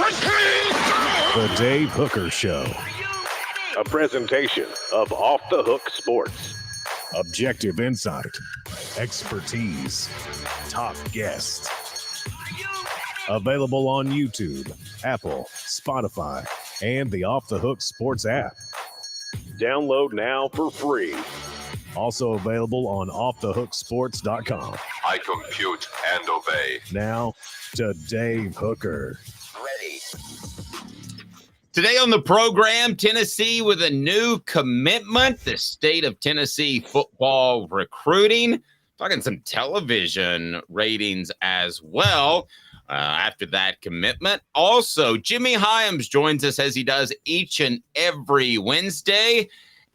The Dave Hooker Show. A presentation of Off the Hook Sports. Objective insight, expertise, top guests. Available on YouTube, Apple, Spotify, and the Off the Hook Sports app. Download now for free. Also available on offthehooksports.com. I compute and obey. Now to Dave Hooker. Ready. Today on the program, Tennessee with a new commitment, the state of Tennessee football recruiting, talking some television ratings as well after that commitment. Also, Jimmy Hyams joins us as he does each and every Wednesday,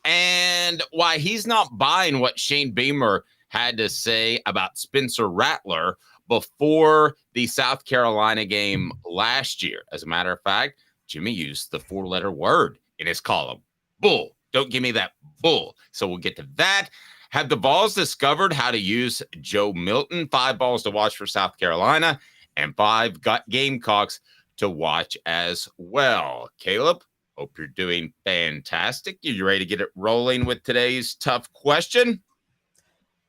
and why he's not buying what Shane Beamer had to say about Spencer Rattler before the South Carolina game last year. As a matter of fact, Jimmy used the 4-letter word in his column. Bull. Don't give me that bull. So we'll get to that. Have the Vols discovered how to use Joe Milton? 5 balls to watch for South Carolina and 5 Gamecocks to watch as well. Caleb, hope you're doing fantastic. You ready to get it rolling with today's tough question?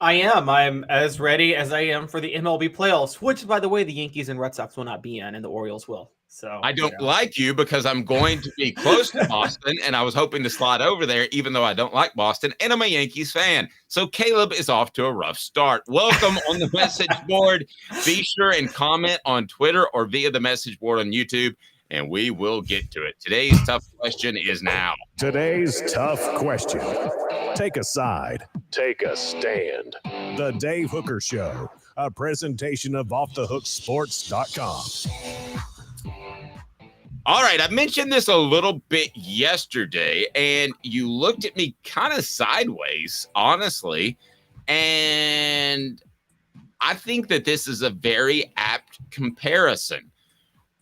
I am. I'm as ready as I am for the MLB playoffs, which, by the way, the Yankees and Red Sox will not be in, and the Orioles will. So I don't like you because I'm going to be close to Boston, and I was hoping to slide over there, even though I don't like Boston, and I'm a Yankees fan. So Caleb is off to a rough start. Welcome on the message board. Be sure and comment on Twitter or via the message board on YouTube, and we will get to it. Today's tough question is now. Today's tough question. Take a side. Take a stand. The Dave Hooker Show, a presentation of offthehooksports.com. All right, I mentioned this a little bit yesterday, and you looked at me kind of sideways, honestly, and I think that this is a very apt comparison.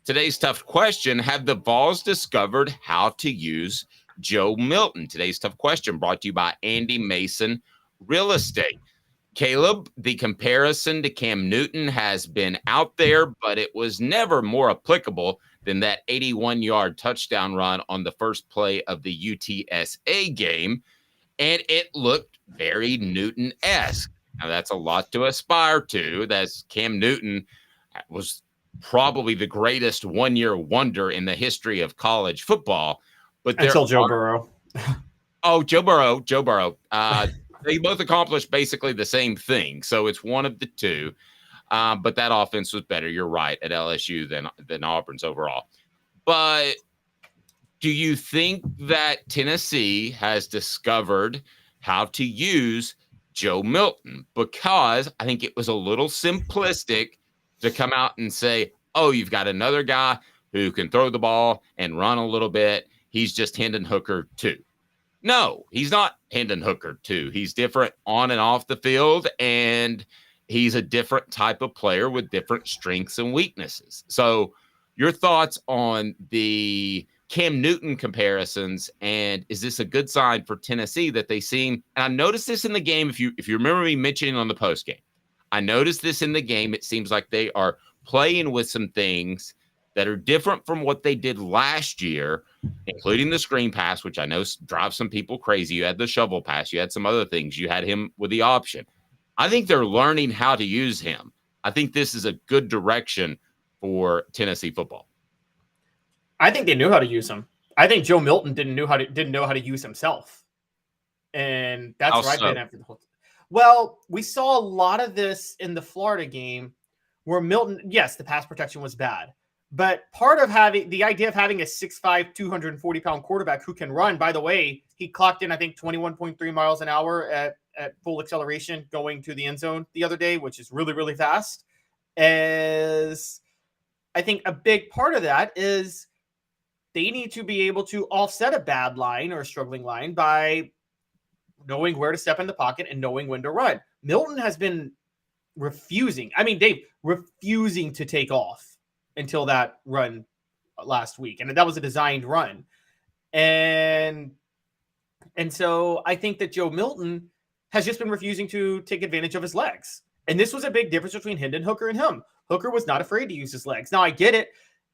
Today's tough question, have the Vols discovered how to use Joe Milton? Today's tough question brought to you by Andy Mason Real Estate. Caleb, the comparison to Cam Newton has been out there, but it was never more applicable than that 81-yard touchdown run on the first play of the UTSA game, and it looked very Newton-esque. Now, that's a lot to aspire to. That's Cam Newton was probably the greatest one-year wonder in the history of college football. But until Joe Burrow. Joe Burrow. They both accomplished basically the same thing, so it's one of the two. But that offense was better, you're right, at LSU than Auburn's overall. But do you think that Tennessee has discovered how to use Joe Milton? Because I think it was a little simplistic to come out and say, oh, you've got another guy who can throw the ball and run a little bit. He's just Hendon Hooker 2. No, he's not Hendon Hooker 2. He's different on and off the field, and he's a different type of player with different strengths and weaknesses. So your thoughts on the Cam Newton comparisons, and is this a good sign for Tennessee that they seem, and I noticed this in the game, if you remember me mentioning on the post game, I noticed this in the game. It seems like they are playing with some things that are different from what they did last year, including the screen pass, which I know drives some people crazy. You had the shovel pass. You had some other things. You had him with the option. I think they're learning how to use him. I think this is a good direction for Tennessee football. I think they knew how to use him. I think Joe Milton didn't know how to use himself, and that's How where I've so? been after the whole. Well, we saw a lot of this in the Florida game, where Milton, yes, the pass protection was bad, but part of having the idea of having a 6'5", 240-pound quarterback who can run. By the way, he clocked in, I think, 21.3 miles an hour at full acceleration going to the end zone the other day, which is really, really fast. As I think a big part of that is they need to be able to offset a bad line or a struggling line by knowing where to step in the pocket and knowing when to run. Milton has been refusing to take off until that run last week. And that was a designed run. And so I think that Joe Milton has just been refusing to take advantage of his legs. And this was a big difference between Hendon Hooker and him. Hooker was not afraid to use his legs. Now I get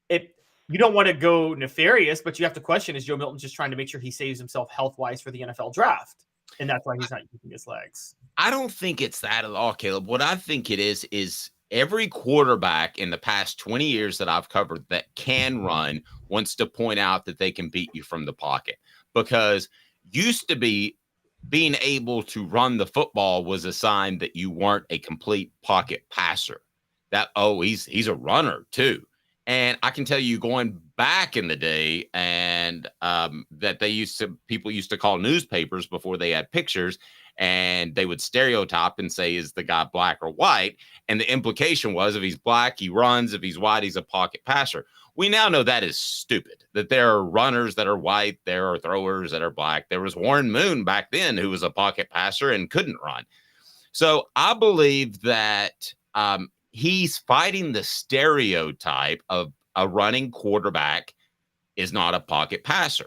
it. you don't want to go nefarious, but you have to question, is Joe Milton just trying to make sure he saves himself health-wise for the NFL draft? And that's why he's not using his legs. I don't think it's that at all, Caleb. What I think it is every quarterback in the past 20 years that I've covered that can run wants to point out that they can beat you from the pocket, because used to be being able to run the football was a sign that you weren't a complete pocket passer. That, oh, he's a runner too. And I can tell you, going back in the day, and that people used to call newspapers before they had pictures, and they would stereotype and say, is the guy black or white? And the implication was, if he's black, he runs. If he's white, he's a pocket passer. We now know that is stupid, that there are runners that are white. There are throwers that are black. There was Warren Moon back then who was a pocket passer and couldn't run. So I believe that he's fighting the stereotype of a running quarterback is not a pocket passer,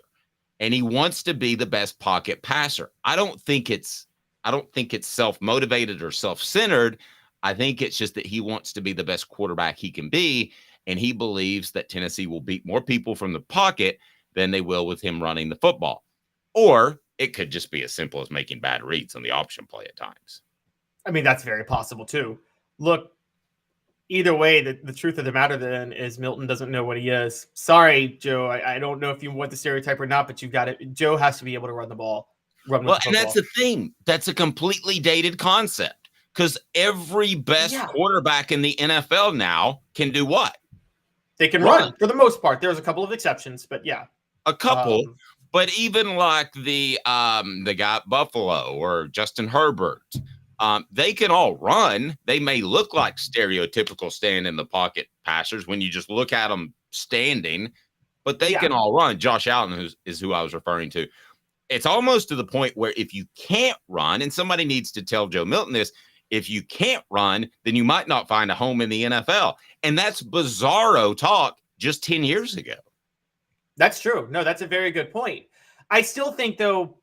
and he wants to be the best pocket passer. I don't think it's self-motivated or self-centered. I think it's just that he wants to be the best quarterback he can be, and he believes that Tennessee will beat more people from the pocket than they will with him running the football. Or it could just be as simple as making bad reads on the option play at times. I mean, that's very possible too. Look, either way, the truth of the matter then is Milton doesn't know what he is. Sorry, Joe. I don't know if you want the stereotype or not, but you've got it. Joe has to be able to run the ball. Well, and that's the thing. That's a completely dated concept, because every best quarterback in the NFL now can do what? They can run for the most part. There's a couple of exceptions, but yeah. A couple. But even like the guy at Buffalo or Justin Herbert, they can all run. They may look like stereotypical stand in the pocket passers when you just look at them standing, but they can all run. Josh Allen is who I was referring to. It's almost to the point where if you can't run, and somebody needs to tell Joe Milton this, if you can't run, then you might not find a home in the NFL. And that's bizarro talk just 10 years ago. That's true. No, that's a very good point. I still think, though,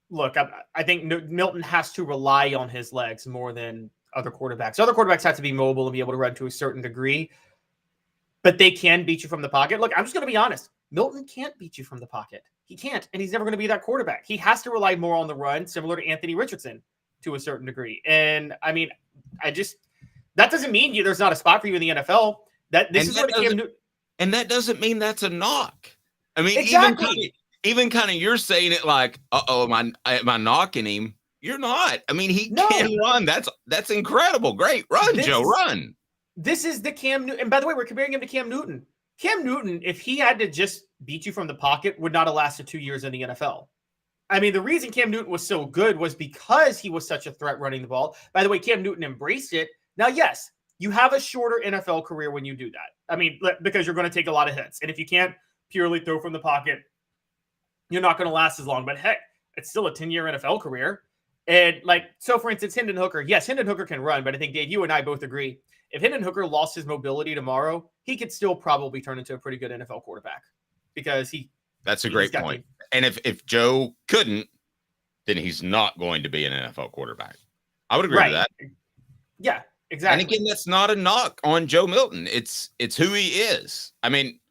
look, I think Milton has to rely on his legs more than other quarterbacks. Other quarterbacks have to be mobile and be able to run to a certain degree, but they can beat you from the pocket. Look, I'm just going to be honest. Milton can't beat you from the pocket. He can't, and he's never going to be that quarterback. He has to rely more on the run, similar to Anthony Richardson to a certain degree. And I mean, that doesn't mean there's not a spot for you in the NFL. And that doesn't mean that's a knock. I mean, exactly. even kind of you're saying it like, am I knocking him? You're not. I mean, he can run. That's incredible. Great. Run, Joe, run. This is the Cam Newton. And by the way, we're comparing him to Cam Newton. Cam Newton, if he had to just beat you from the pocket, would not have lasted 2 years in the NFL. I mean, the reason Cam Newton was so good was because he was such a threat running the ball. By the way, Cam Newton embraced it. Now, yes, you have a shorter NFL career when you do that. I mean, because you're going to take a lot of hits. And if you can't purely throw from the pocket, you're not going to last as long. But heck, it's still a 10-year NFL career. And so for instance, Hendon Hooker. Yes, Hendon Hooker can run, but I think, Dave, you and I both agree. If Hendon Hooker lost his mobility tomorrow, he could still probably turn into a pretty good NFL quarterback because That's a great point. And if Joe couldn't, then he's not going to be an NFL quarterback. I would agree with that. Yeah, exactly. And again, that's not a knock on Joe Milton. It's who he is. I mean,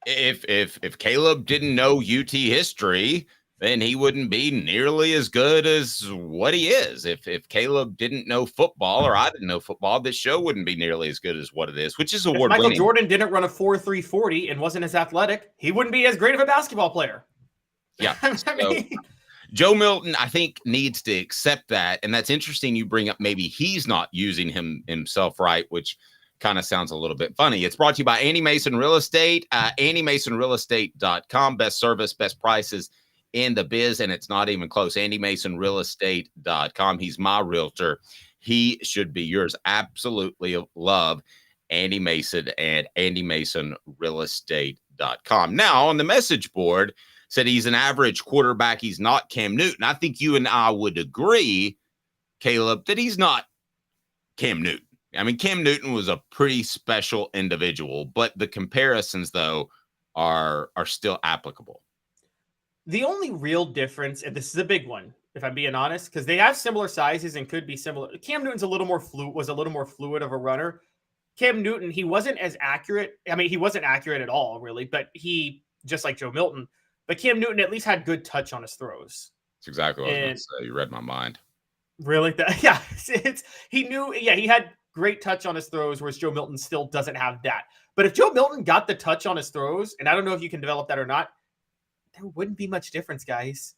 if Caleb didn't know UT history, then he wouldn't be nearly as good as what he is. If Caleb didn't know football or I didn't know football, this show wouldn't be nearly as good as what it is, which is award-winning. Michael Jordan didn't run a 4.3 40 and wasn't as athletic, he wouldn't be as great of a basketball player. Yeah. Joe Milton, I think, needs to accept that. And that's interesting you bring up maybe he's not using himself right, which kind of sounds a little bit funny. It's brought to you by Andy Mason Real Estate, andymasonrealestate.com. Best service, best prices in the biz, and it's not even close. andymasonrealestate.com. He's my realtor. He should be yours. Absolutely love Andy Mason and andymasonrealestate.com. Now, on the message board, said he's an average quarterback. He's not Cam Newton. I think you and I would agree, Caleb, that he's not Cam Newton. I mean, Cam Newton was a pretty special individual, but the comparisons, though, are still applicable. The only real difference, and this is a big one, if I'm being honest, because they have similar sizes and could be similar. Cam Newton's was a little more fluid of a runner. Cam Newton, he wasn't as accurate. I mean, he wasn't accurate at all, really, but he, just like Joe Milton, but Cam Newton at least had good touch on his throws. That's exactly what I was going to say. You read my mind. Really? Yeah. He knew, he had great touch on his throws, whereas Joe Milton still doesn't have that. But if Joe Milton got the touch on his throws, and I don't know if you can develop that or not, there wouldn't be much difference, guys.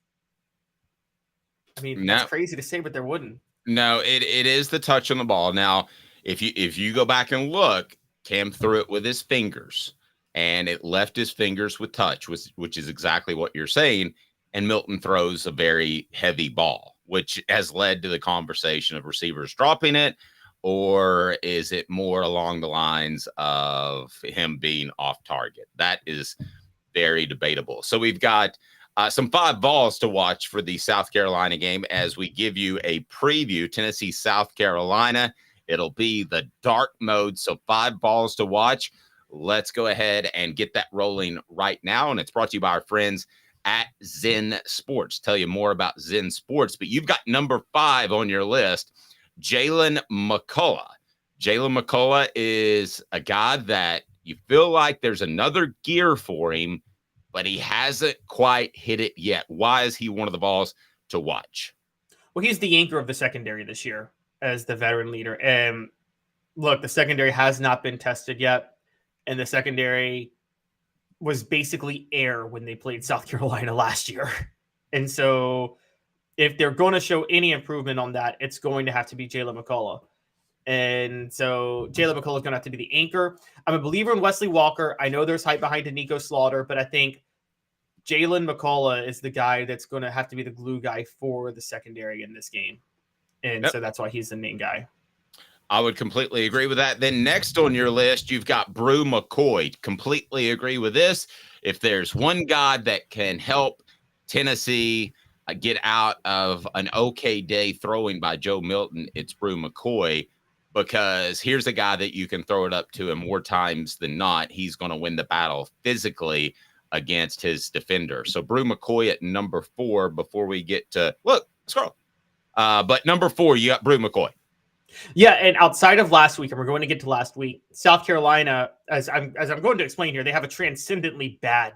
I mean, that's crazy to say, but there wouldn't. No, it is the touch on the ball. Now, if you go back and look, Cam threw it with his fingers, and it left his fingers with touch, which is exactly what you're saying. And Milton throws a very heavy ball, which has led to the conversation of receivers dropping it, or is it more along the lines of him being off target? That is very debatable. So we've got some 5 balls to watch for the South Carolina game as we give you a preview. Tennessee, South Carolina. It'll be the dark mode, so 5 balls to watch. Let's go ahead and get that rolling right now, and it's brought to you by our friends at Zen Sports. Tell you more about Zen Sports, but you've got number 5 on your list, Jalen McCullough. Jalen McCullough is a guy that you feel like there's another gear for him, but he hasn't quite hit it yet. Why is he one of the balls to watch? Well, he's the anchor of the secondary this year as the veteran leader. And look, the secondary has not been tested yet. And the secondary was basically air when they played South Carolina last year. And so if they're going to show any improvement on that, it's going to have to be Jalen McCullough. And so Jalen McCullough is going to have to be the anchor. I'm a believer in Wesley Walker. I know there's hype behind Nico Slaughter, but I think Jalen McCullough is the guy that's going to have to be the glue guy for the secondary in this game. And so that's why he's the main guy. I would completely agree with that. Then next on your list, you've got Brew McCoy. Completely agree with this. If there's one guy that can help Tennessee get out of an okay day throwing by Joe Milton, it's Brew McCoy, because here's a guy that you can throw it up to him more times than not. He's going to win the battle physically against his defender. So Brew McCoy at number 4 before we get to, look, scroll. But number 4, you got Brew McCoy. Yeah, and outside of last week, and we're going to get to last week, South Carolina, as I'm going to explain here, they have a transcendently bad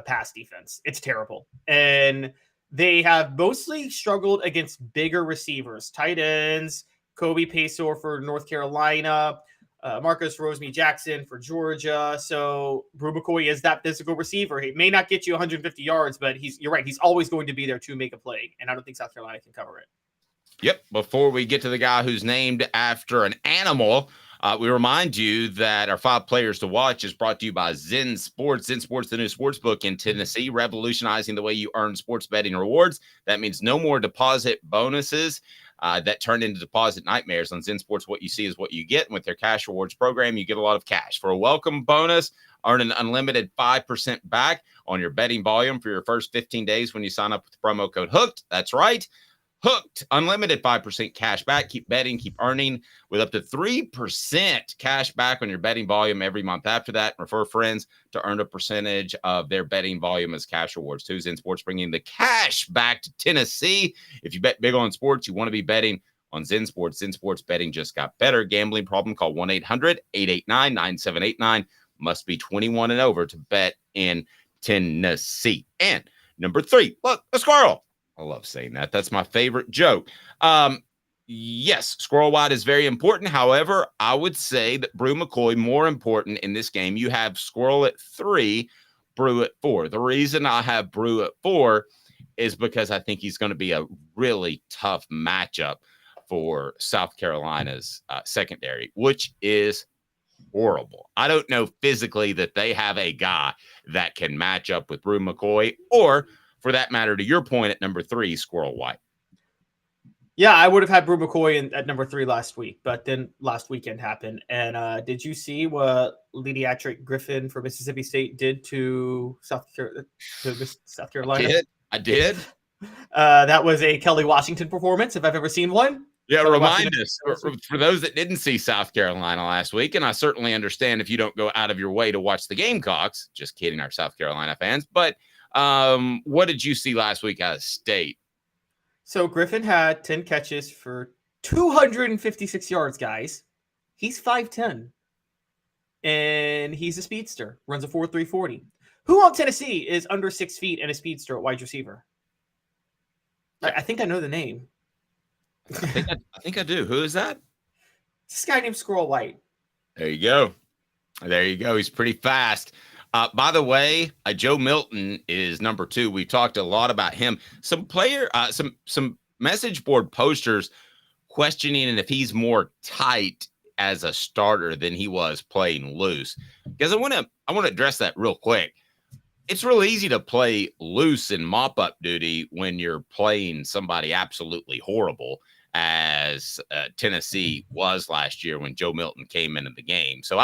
pass defense. It's terrible. And they have mostly struggled against bigger receivers, tight ends, Kobe Paysor for North Carolina, Marcus Rosemy-Jackson for Georgia. So Brew McCoy is that physical receiver. He may not get you 150 yards, but you're right. He's always going to be there to make a play. And I don't think South Carolina can cover it. Yep. Before we get to the guy who's named after an animal, we remind you that our 5 players to watch is brought to you by Zen Sports. Zen Sports, the new sports book in Tennessee, revolutionizing the way you earn sports betting rewards. That means no more deposit bonuses that turn into deposit nightmares. On Zen Sports, what you see is what you get. And with their cash rewards program, you get a lot of cash. For a welcome bonus, earn an unlimited 5% back on your betting volume for your first 15 days when you sign up with the promo code HOOKED. That's right. Hooked, unlimited 5% cash back. Keep betting, keep earning with up to 3% cash back on your betting volume every month after that. Refer friends to earn a percentage of their betting volume as cash rewards. Too, Zen Sports bringing the cash back to Tennessee. If you bet big on sports, you want to be betting on Zen Sports. Zen Sports betting just got better. Gambling problem? Call 1-800-889-9789. Must be 21 and over to bet in Tennessee. And number 3, look, a squirrel. I love saying that. That's my favorite joke. Yes, squirrel wide is very important. However, I would say that Brew McCoy more important in this game. You have squirrel at 3, Brew at 4. The reason I have Brew at 4 is because I think he's going to be a really tough matchup for South Carolina's secondary, which is horrible. I don't know physically that they have a guy that can match up with Brew McCoy, or for that matter, to your point at number 3, Squirrel White. Yeah, I would have had Brew McCoy at number 3 last week, but then last weekend happened. And did you see what Lediatric Griffin for Mississippi State did to South Carolina? I did. That was a Kelly Washington performance, if I've ever seen one. Yeah, remind us, for those that didn't see South Carolina last week, and I certainly understand if you don't go out of your way to watch the Gamecocks. Just kidding, our South Carolina fans. But what did you see last week out of state? So Griffin had 10 catches for 256 yards, guys. He's 5'10". and he's a speedster, runs a 4.3 40. Who on Tennessee is under 6 feet and a speedster at wide receiver? I think I know the name. I think I do. Who is that? This guy named Squirrel White. There you go. There you go. He's pretty fast. By the way, Joe Milton is number 2. We talked a lot about him. Some message board posters questioning if he's more tight as a starter than he was playing loose. Because I want to address that real quick. It's real easy to play loose in mop-up duty when you're playing somebody absolutely horrible, as Tennessee was last year when Joe Milton came into the game. So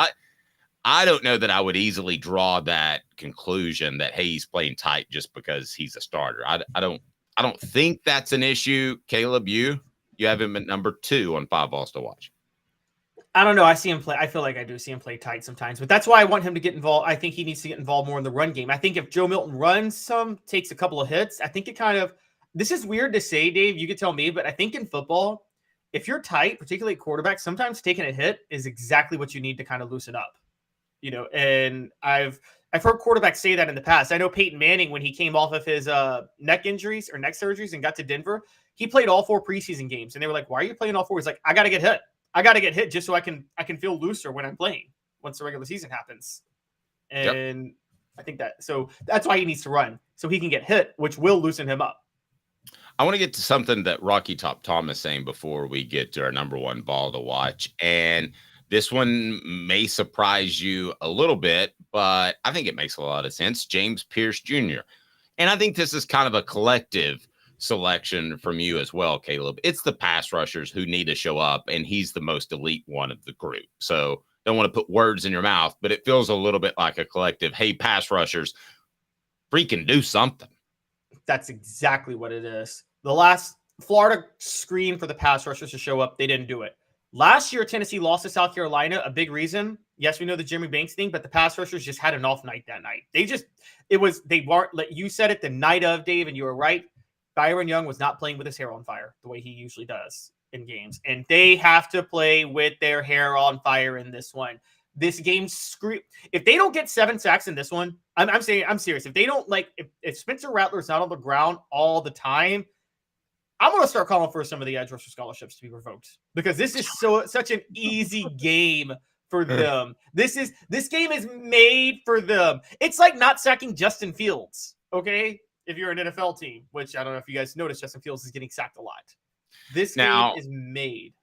I don't know that I would easily draw that conclusion that, hey, he's playing tight just because he's a starter. I don't think that's an issue. Caleb, you have him at number 2 on 5 balls to watch. I don't know. I see him play. I feel like I do see him play tight sometimes, but that's why I want him to get involved. I think he needs to get involved more in the run game. I think if Joe Milton runs some, takes a couple of hits, I think it kind of, this is weird to say, Dave, you could tell me, but I think in football, if you're tight, particularly at quarterback, sometimes taking a hit is exactly what you need to kind of loosen up, and I've heard quarterbacks say that in the past. I know Peyton Manning, when he came off of his neck injuries or neck surgeries and got to Denver, he played all 4 preseason games, and they were like, why are you playing all 4? He's like, I got to get hit. I got to get hit just so I can feel looser when I'm playing once the regular season happens. And yep. I think that's why he needs to run so he can get hit, which will loosen him up. I want to get to something that Rocky Top Tom is saying before we get to our number 1 ball to watch. And this one may surprise you a little bit, but I think it makes a lot of sense. James Pierce Jr. And I think this is kind of a collective selection from you as well, Caleb. It's the pass rushers who need to show up, and he's the most elite one of the group. So don't want to put words in your mouth, but it feels a little bit like a collective, hey, pass rushers, freaking do something. That's exactly what it is. The last Florida screen for the pass rushers to show up, they didn't do it. Last year, Tennessee lost to South Carolina. A big reason, yes, we know the Jeremy Banks thing, but the pass rushers just had an off night that night. They weren't, you said it the night of, Dave, and you were right. Byron Young was not playing with his hair on fire the way he usually does in games. And they have to play with their hair on fire in this one. This game if they don't get 7 sacks in this one, I'm serious. If they don't if Spencer Rattler is not on the ground all the time, I'm going to start calling for some of the edge rusher scholarships to be revoked, because this is such an easy game for them. This game is made for them. It's like not sacking Justin Fields. Okay. If you're an NFL team, which I don't know if you guys noticed, Justin Fields is getting sacked a lot. This game is made.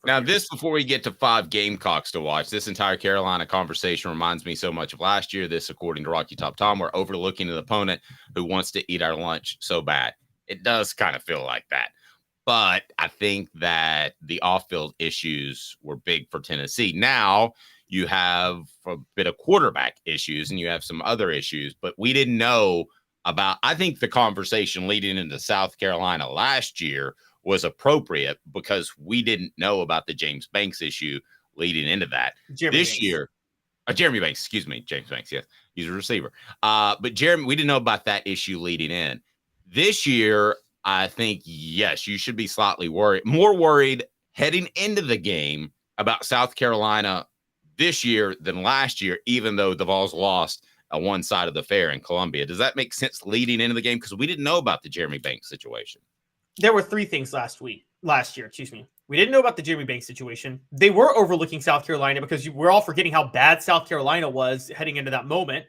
Now, before we get to 5 Gamecocks to watch, this entire Carolina conversation reminds me so much of last year. This, according to Rocky Top Tom, we're overlooking an opponent who wants to eat our lunch so bad. It does kind of feel like that. But I think that the off-field issues were big for Tennessee. Now you have a bit of quarterback issues and you have some other issues, but we didn't know about, I think the conversation leading into South Carolina last year was appropriate because we didn't know about the James Banks issue leading into that. James Banks, excuse me, James Banks, yes, he's a receiver. But Jeremy, we didn't know about that issue leading in. This year, I think, yes, you should be slightly more worried heading into the game about South Carolina this year than last year, even though the Vols lost one side of the fair in Columbia. Does that make sense leading into the game? Because we didn't know about the Jeremy Banks situation. There were 3 things last year. We didn't know about the Jeremy Banks situation. They were overlooking South Carolina because we're all forgetting how bad South Carolina was heading into that moment.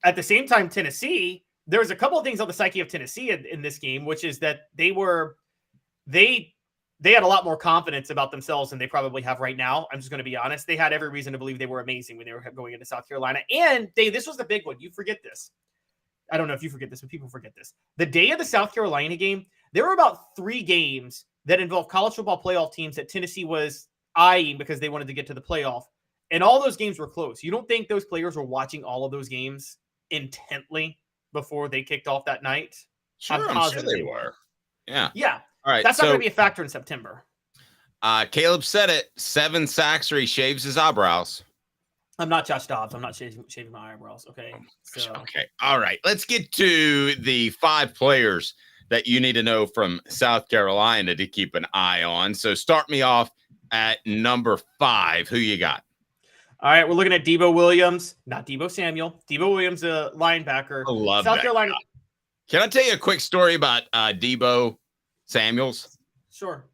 At the same time, Tennessee, there was a couple of things on the psyche of Tennessee in this game, which is that they had a lot more confidence about themselves than they probably have right now. I'm just going to be honest. They had every reason to believe they were amazing when they were going into South Carolina. And this was the big one. You forget this. I don't know if you forget this, but people forget this. The day of the South Carolina game, there were about 3 games that involved college football playoff teams that Tennessee was eyeing because they wanted to get to the playoff. And all those games were close. You don't think those players were watching all of those games intently before they kicked off that night? Sure, I'm sure they were. Yeah. Yeah. All right. That's not going to be a factor in September. Caleb said it. 7 sacks or he shaves his eyebrows. I'm not Josh Dobbs. I'm not shaving my eyebrows. Okay. Okay. All right. Let's get to the 5 players that you need to know from South Carolina to keep an eye on. So start me off at number 5. Who you got? All right, we're looking at Debo Williams, not Debo Samuel. Debo Williams, a linebacker. I love South that Carolina. guy. Can I tell you a quick story about Debo Samuels? Sure.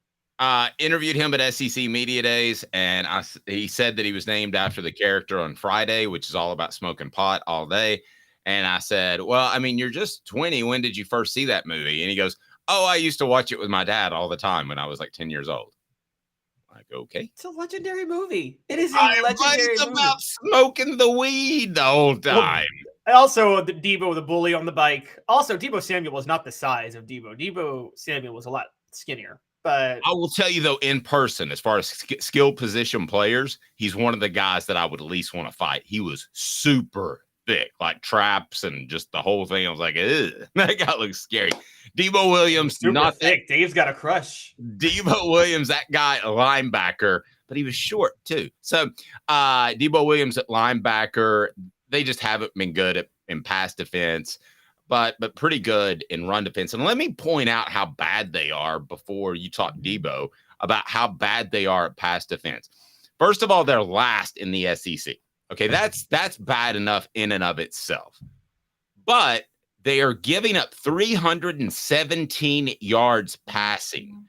Interviewed him at SEC Media Days, and he said that he was named after the character on Friday, which is all about smoking pot all day. And I said, well, I mean, you're just 20. When did you first see that movie? And he goes, oh, I used to watch it with my dad all the time when I was like 10 years old. Like, okay. It's a legendary movie. It is a legendary movie. About smoking the weed the whole time. Well, also, Debo, the bully on the bike. Also, Debo Samuel was not the size of Debo. Debo Samuel was a lot skinnier. But I will tell you, though, in person, as far as skill position players, he's one of the guys that I would at least want to fight. He was super thick, like traps and just the whole thing. I was like, ugh, that guy looks scary. Debo Williams, super not thick. Dave's got a crush. Debo Williams, that guy, a linebacker, but he was short too. So Debo Williams at linebacker, they just haven't been good in pass defense, but pretty good in run defense. And let me point out how bad they are before you talk Debo about how bad they are at pass defense. First of all, they're last in the SEC. Okay, that's bad enough in and of itself. But they are giving up 317 yards passing.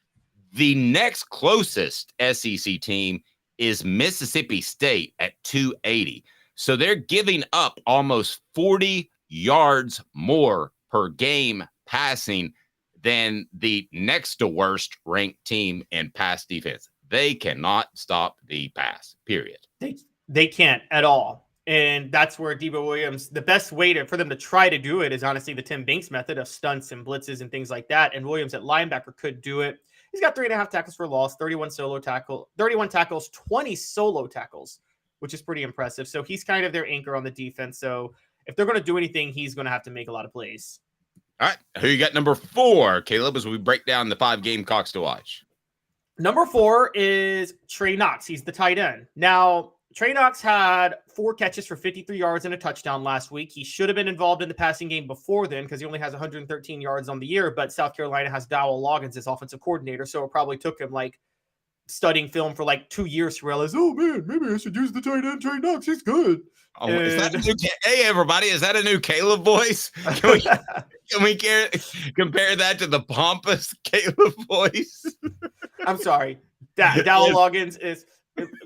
The next closest SEC team is Mississippi State at 280. So they're giving up almost 40 yards more per game passing than the next to worst ranked team in pass defense. They cannot stop the pass, period. They can't at all. And that's where Debo Williams, the best way for them to try to do it is honestly the Tim Banks method of stunts and blitzes and things like that. And Williams at linebacker could do it. He's got 3.5 tackles for loss, 31 tackles, 20 solo tackles, which is pretty impressive. So he's kind of their anchor on the defense. So if they're going to do anything, he's going to have to make a lot of plays. All right. Who you got number 4, Caleb, as we break down the 5 Gamecocks to watch? Number 4 is Trey Knox. He's the tight end. Now, Trey Knox had 4 catches for 53 yards and a touchdown last week. He should have been involved in the passing game before then because he only has 113 yards on the year, but South Carolina has Dowell Loggins as offensive coordinator, so it probably took him like studying film for like 2 years to realize, oh man, maybe I should use the tight end Trey Knox. He's good. Oh, is that a new, hey, everybody, is that a new Caleb voice? Can we compare that to the pompous Caleb voice? I'm sorry. Dowell Loggins is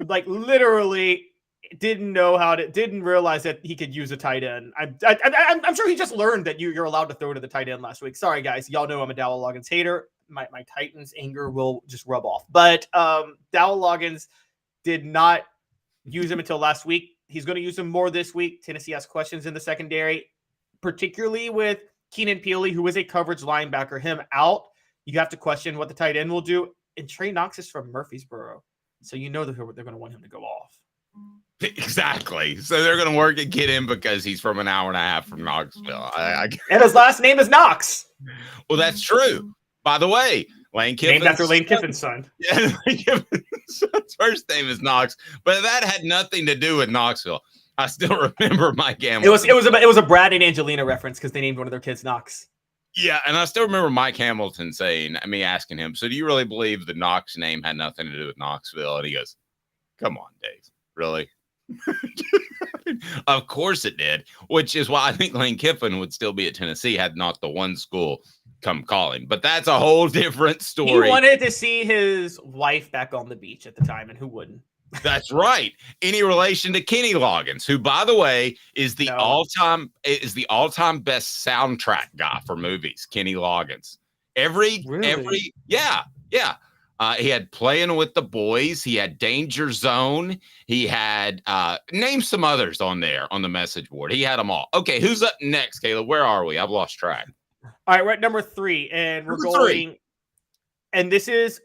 like literally didn't realize that he could use a tight end. I'm sure he just learned that you're allowed to throw to the tight end last week. Sorry, guys. Y'all know I'm a Dowell Loggins hater. My Titans anger will just rub off. But Dowell Loggins did not use him until last week. He's going to use him more this week. Tennessee has questions in the secondary, particularly with Keenan Peely, who is a coverage linebacker. Him out, you have to question what the tight end will do. And Trey Knox is from Murfreesboro, so you know they're going to want him to go off. Exactly. So they're going to work and get him because he's from an hour and a half from Knoxville. And his last name is Knox. Well, that's true. By the way, Lane Kiffin's named after Lane Kiffin's son. Yeah, Lane Kiffin's son's first name is Knox, but that had nothing to do with Knoxville. I still remember Mike Hamilton. It was a Brad and Angelina reference because they named one of their kids Knox. Yeah, and I still remember Mike Hamilton asking him, so do you really believe the Knox name had nothing to do with Knoxville? And he goes, come on, Dave, really? Of course it did, which is why I think Lane Kiffin would still be at Tennessee had not the one school come calling. But that's a whole different story. He wanted to see his wife back on the beach at the time, and who wouldn't? That's right. Any relation to Kenny Loggins, who, by the way, is the all-time best soundtrack guy for movies. Kenny Loggins. He had Playing with the Boys. He had Danger Zone. He had name some others on there on the message board. He had them all. Okay, who's up next, Caleb? Where are we? I've lost track. All right, we're at number 3, and we're going. And this is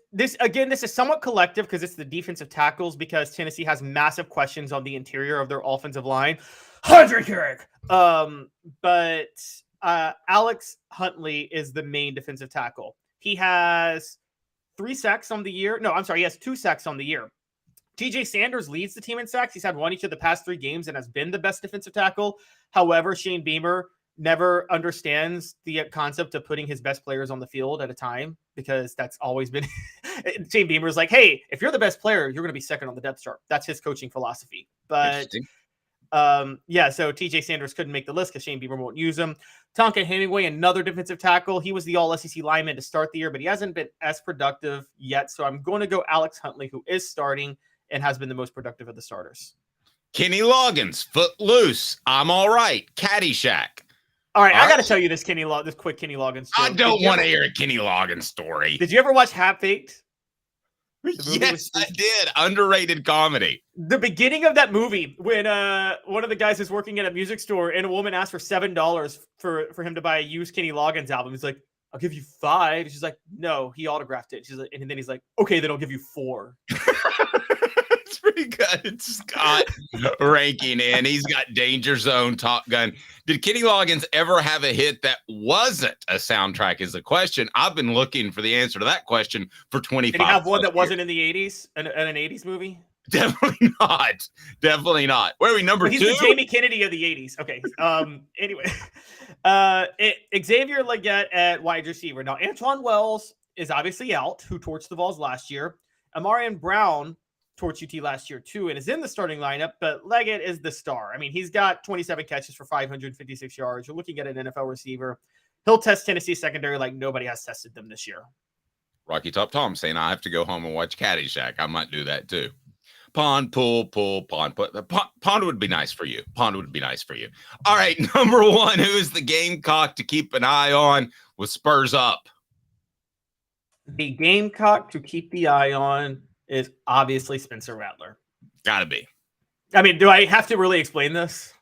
somewhat collective because it's the defensive tackles because Tennessee has massive questions on the interior of their offensive line. But Alex Huntley is the main defensive tackle. He has 3 sacks on the year. No, I'm sorry. He has 2 sacks on the year. TJ Sanders leads the team in sacks. He's had 1 each of the past 3 games and has been the best defensive tackle. However, Shane Beamer never understands the concept of putting his best players on the field at a time because that's always been Shane Beamer's like, hey, if you're the best player, you're going to be second on the depth chart. That's his coaching philosophy. But yeah, so TJ Sanders couldn't make the list because Shane Beamer won't use him. Tonka Hemingway, another defensive tackle. He was the all-SEC lineman to start the year, but he hasn't been as productive yet. So I'm going to go Alex Huntley, who is starting and has been the most productive of the starters. Kenny Loggins, Footloose, I'm all right. Caddyshack. All right, I got to tell you this quick Kenny Loggins story. I don't want to hear a Kenny Loggins story. Did you ever watch Half Baked? Yes, I did. Underrated comedy. The beginning of that movie, when one of the guys is working at a music store and a woman asked for $7 for him to buy a used Kenny Loggins album. He's like, I'll give you $5. She's like, no, he autographed it. She's like, and then he's like, okay, then I'll give you $4. It's pretty good. Scott ranking in. He's got Danger Zone, Top Gun. Did Kenny Loggins ever have a hit that wasn't a soundtrack is the question. I've been looking for the answer to that question for 25 Did he have one that years. wasn't in the 80s, an 80s movie? Definitely not. Definitely not. Where are we, number 2? He's the Jamie Kennedy of the 80s. Okay. Anyway, Xavier Legette at wide receiver. Now, Antoine Wells is obviously out, who torched the Vols last year. Amarian Brown torched UT last year too, and is in the starting lineup, but Leggett is the star. I mean, he's got 27 catches for 556 yards. You're looking at an NFL receiver. He'll test Tennessee secondary like nobody has tested them this year. Rocky Top Tom saying I have to go home and watch Caddyshack. I might do that too. Pond, pool, pond. Pond would be nice for you. Pond would be nice for you. All right, number 1, who is the Gamecock to keep an eye on with Spurs up? The Gamecock to keep the eye on is obviously Spencer Rattler. Gotta be. I mean, do I have to really explain this?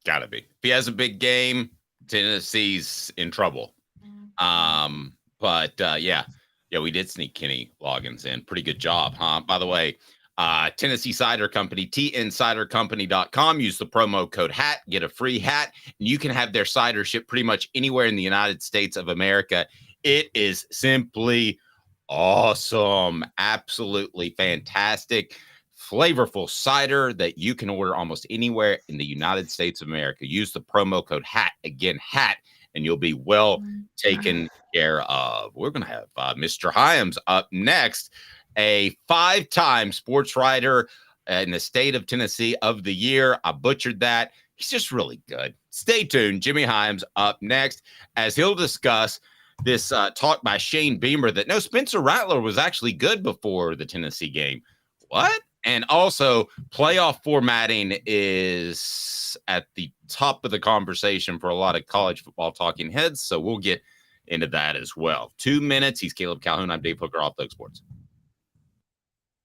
Gotta be. If he has a big game, Tennessee's in trouble. Yeah, we did sneak Kenny Loggins in. Pretty good job, huh? By the way, Tennessee Cider Company, tncidercompany.com. Use the promo code HAT, get a free hat, and you can have their cider shipped pretty much anywhere in the United States of America. It is simply awesome. Absolutely fantastic. Flavorful cider that you can order almost anywhere in the United States of America. Use the promo code HAT, again, HAT, and you'll be well taken care of. We're going to have Mr. Hyams up next, a 5-time sports writer in the state of Tennessee of the year. I butchered that. He's just really good. Stay tuned. Jimmy Hyams up next as he'll discuss this talk by Shane Beamer that no, Spencer Rattler was actually good before the Tennessee game. What? And also, playoff formatting is at the top of the conversation for a lot of college football talking heads, so we'll get into that as well. 2 minutes. He's Caleb Calhoun. I'm Dave Hooker, Off the Hook Sports.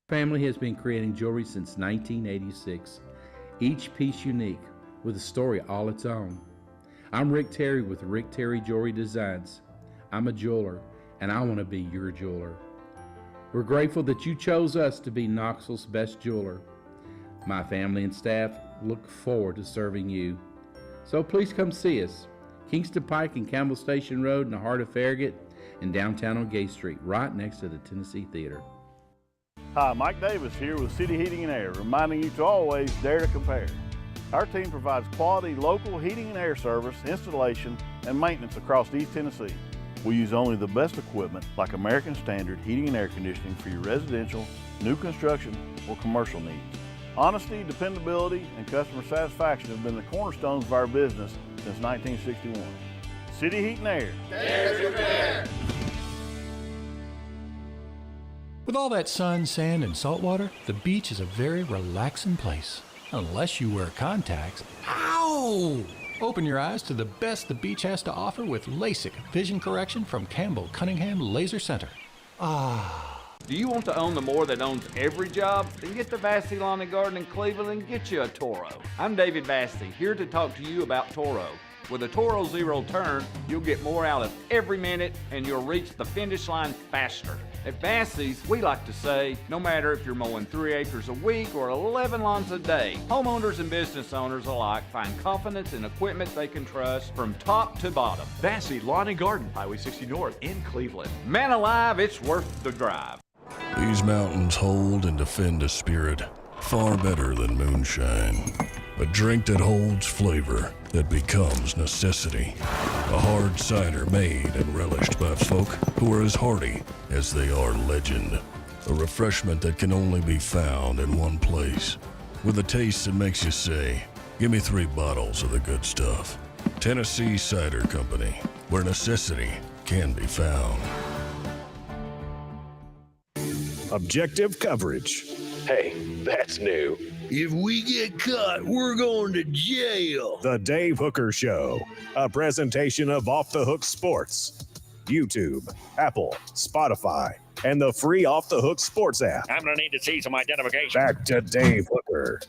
Family has been creating jewelry since 1986, each piece unique with a story all its own. I'm Rick Terry with Rick Terry Jewelry Designs. I'm a jeweler, and I want to be your jeweler. We're grateful that you chose us to be Knoxville's best jeweler. My family and staff look forward to serving you. So please come see us. Kingston Pike and Campbell Station Road in the heart of Farragut and downtown on Gay Street, right next to the Tennessee Theater. Hi, Mike Davis here with City Heating and Air, reminding you to always dare to compare. Our team provides quality local heating and air service, installation, and maintenance across East Tennessee. We use only the best equipment like American Standard heating and air conditioning for your residential, new construction, or commercial needs. Honesty, dependability, and customer satisfaction have been the cornerstones of our business since 1961. City Heat and Air. Dare to compare. With all that sun, sand, and salt water, the beach is a very relaxing place. Unless you wear contacts. Ow! Open your eyes to the best the beach has to offer with LASIK vision correction from Campbell Cunningham Laser Center. Do you want to own the more that owns every job? Then get to Vassey Lawn and Garden in Cleveland and get you a Toro. I'm David Vassey, here to talk to you about Toro. With a Toro Zero Turn, you'll get more out of every minute and you'll reach the finish line faster. At Vassey's, we like to say, no matter if you're mowing 3 acres a week or 11 lawns a day, homeowners and business owners alike find confidence in equipment they can trust from top to bottom. Vassey Lawn and Garden, Highway 60 North in Cleveland. Man alive, it's worth the drive. These mountains hold and defend a spirit far better than moonshine. A drink that holds flavor that becomes necessity. A hard cider made and relished by folk who are as hardy as they are legend. A refreshment that can only be found in one place. with a taste that makes you say, give me 3 bottles of the good stuff. Tennessee Cider Company, where necessity can be found. Objective coverage. Hey, that's new. If we get caught, we're going to jail. The Dave Hooker Show, a presentation of Off the Hook Sports. YouTube, Apple, Spotify, and the free Off the Hook Sports app. I'm going to need to see some identification. Back to Dave Hooker.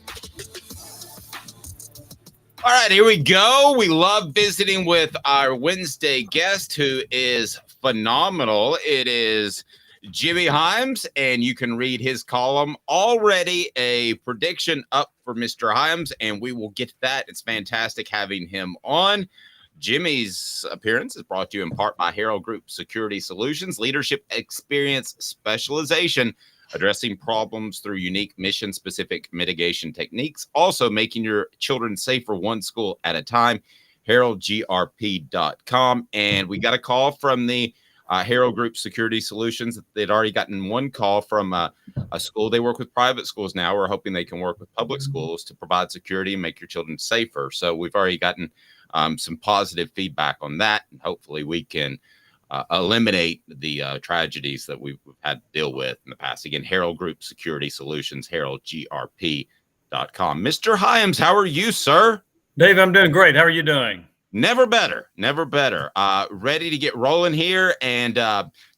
All right, here we go. We love visiting with our Wednesday guest, who is phenomenal. It is Jimmy Hyams, and you can read his column. Already a prediction up for Mr. Hyams, and we will get to that. It's fantastic having him on. Jimmy's appearance is brought to you in part by Herald Group Security Solutions, leadership experience specialization, addressing problems through unique mission-specific mitigation techniques, also making your children safer one school at a time, heraldgrp.com. And we got a call from the Herald Group Security Solutions. They'd already gotten one call from a school. They work with private schools now. We're hoping they can work with public schools to provide security and make your children safer. So we've already gotten some positive feedback on that, and hopefully we can eliminate the tragedies that we've had to deal with in the past. Again, Herald Group Security Solutions, heraldgrp.com. Mr. Hyams, how are you, sir? Dave, I'm doing great. How are you doing? Never better. Never better. Ready to get rolling here and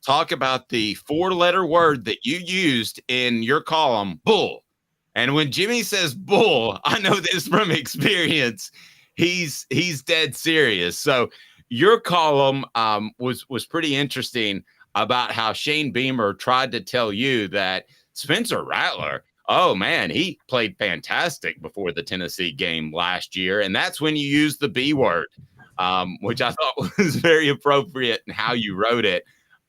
talk about the 4-letter word that you used in your column, bull. And when Jimmy says bull, I know this from experience. He's dead serious. So your column was pretty interesting about how Shane Beamer tried to tell you that Spencer Rattler, oh man, he played fantastic before the Tennessee game last year. And that's when you used the B word, which I thought was very appropriate in how you wrote it.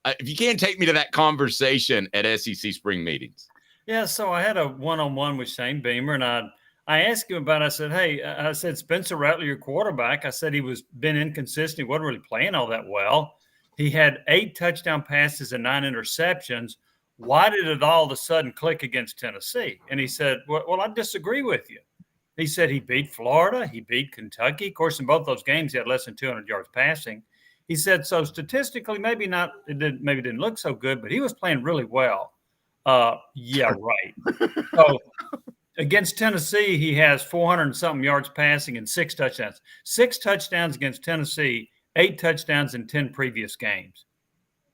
If you can't take me to that conversation at SEC spring meetings. Yeah, so I had a one-on-one with Shane Beamer, and I asked him about it. I said, hey, I said, Spencer Rattler, your quarterback. I said he been inconsistent. He wasn't really playing all that well. He had 8 touchdown passes and 9 interceptions. Why did it all of a sudden click against Tennessee? And he said, well, I disagree with you. He said he beat Florida. He beat Kentucky. Of course, in both those games, he had less than 200 yards passing. He said, so statistically, maybe didn't look so good, but he was playing really well. Yeah, right. So against Tennessee, he has 400 and something yards passing and 6 touchdowns. 6 touchdowns against Tennessee, 8 touchdowns in 10 previous games.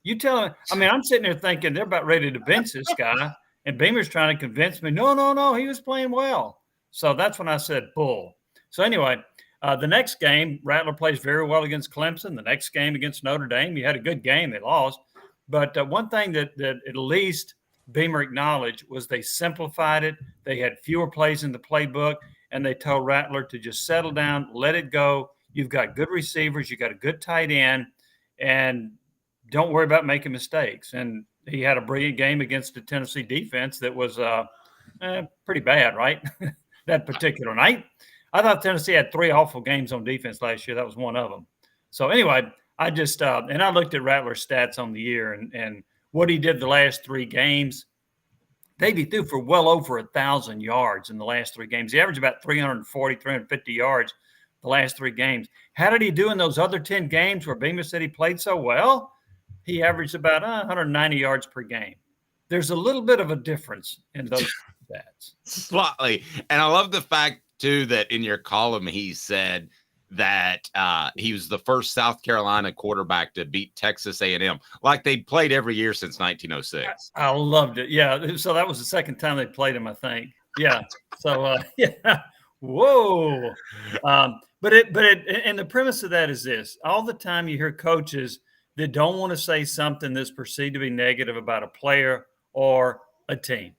You tell him, I mean, I'm sitting there thinking they're about ready to bench this guy, and Beamer's trying to convince me, no, he was playing well. So that's when I said bull. So anyway, the next game, Rattler plays very well against Clemson. The next game against Notre Dame, he had a good game. They lost. But one thing that at least Beamer acknowledged was they simplified it. They had fewer plays in the playbook, and they told Rattler to just settle down, let it go. You've got good receivers. You got a good tight end, and don't worry about making mistakes. And he had a brilliant game against the Tennessee defense that was pretty bad, right? That particular night. I thought Tennessee had 3 awful games on defense last year. That was one of them. So anyway, I just and I looked at Rattler's stats on the year and what he did the last 3 games. He threw for well over 1,000 yards in the last 3 games. He averaged about 340, 350 yards the last 3 games. How did he do in those other 10 games where Beamer said he played so well? He averaged about 190 yards per game. There's a little bit of a difference in those stats. Slightly. And I love the fact, too, that in your column he said that he was the first South Carolina quarterback to beat Texas A&M, like they played every year since 1906. I loved it. Yeah. So that was the second time they played him, I think. Yeah. So, yeah. Whoa. But the premise of that is this. All the time you hear coaches that don't want to say something that's perceived to be negative about a player or a team.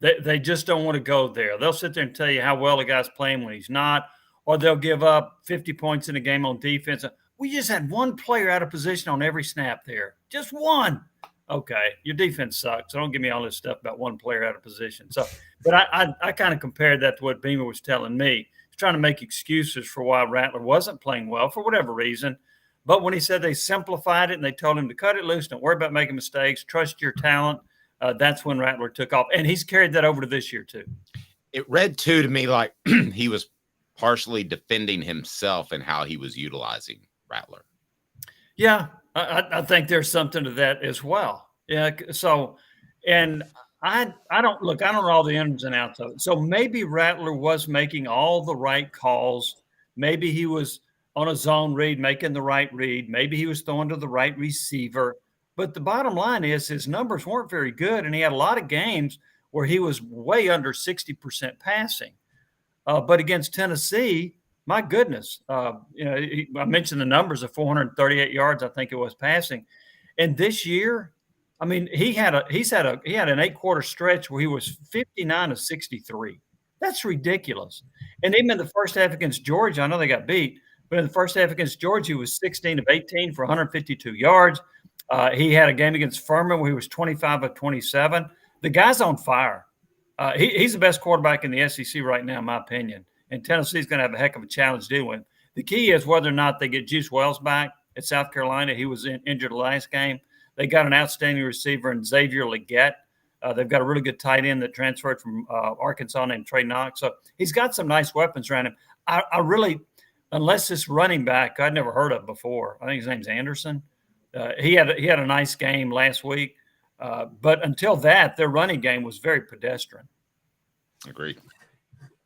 They just don't want to go there. They'll sit there and tell you how well a guy's playing when he's not, or they'll give up 50 points in a game on defense. We just had one player out of position on every snap there. Just one. Okay, your defense sucks. So don't give me all this stuff about one player out of position. So, but I kind of compared that to what Beamer was telling me. He's trying to make excuses for why Rattler wasn't playing well for whatever reason. But when he said they simplified it and they told him to cut it loose, don't worry about making mistakes, trust your talent, that's when Rattler took off. And he's carried that over to this year too. It read too to me like he was partially defending himself and how he was utilizing Rattler. Yeah, I think there's something to that as well. Yeah. So, and I don't know all the ins and outs of it. So maybe Rattler was making all the right calls. Maybe he was on a zone read, making the right read. Maybe he was throwing to the right receiver. But the bottom line is his numbers weren't very good, and he had a lot of games where he was way under 60% passing. But against Tennessee, my goodness, I mentioned the numbers of 438 yards, I think it was passing. And this year, I mean, he had an 8-quarter stretch where he was 59 of 63. That's ridiculous. And even in the first half against Georgia, I know they got beat, but in the first half against Georgia, he was 16 of 18 for 152 yards. He had a game against Furman where he was 25 of 27. The guy's on fire. He's the best quarterback in the SEC right now, in my opinion. And Tennessee's going to have a heck of a challenge dealing with him. The key is whether or not they get Juice Wells back at South Carolina. He was injured the last game. They got an outstanding receiver in Xavier Legette. They've got a really good tight end that transferred from Arkansas named Trey Knox. So he's got some nice weapons around him. I really, unless this running back I'd never heard of before, I think his name's Anderson. He had a nice game last week. But until that, their running game was very pedestrian. Agreed.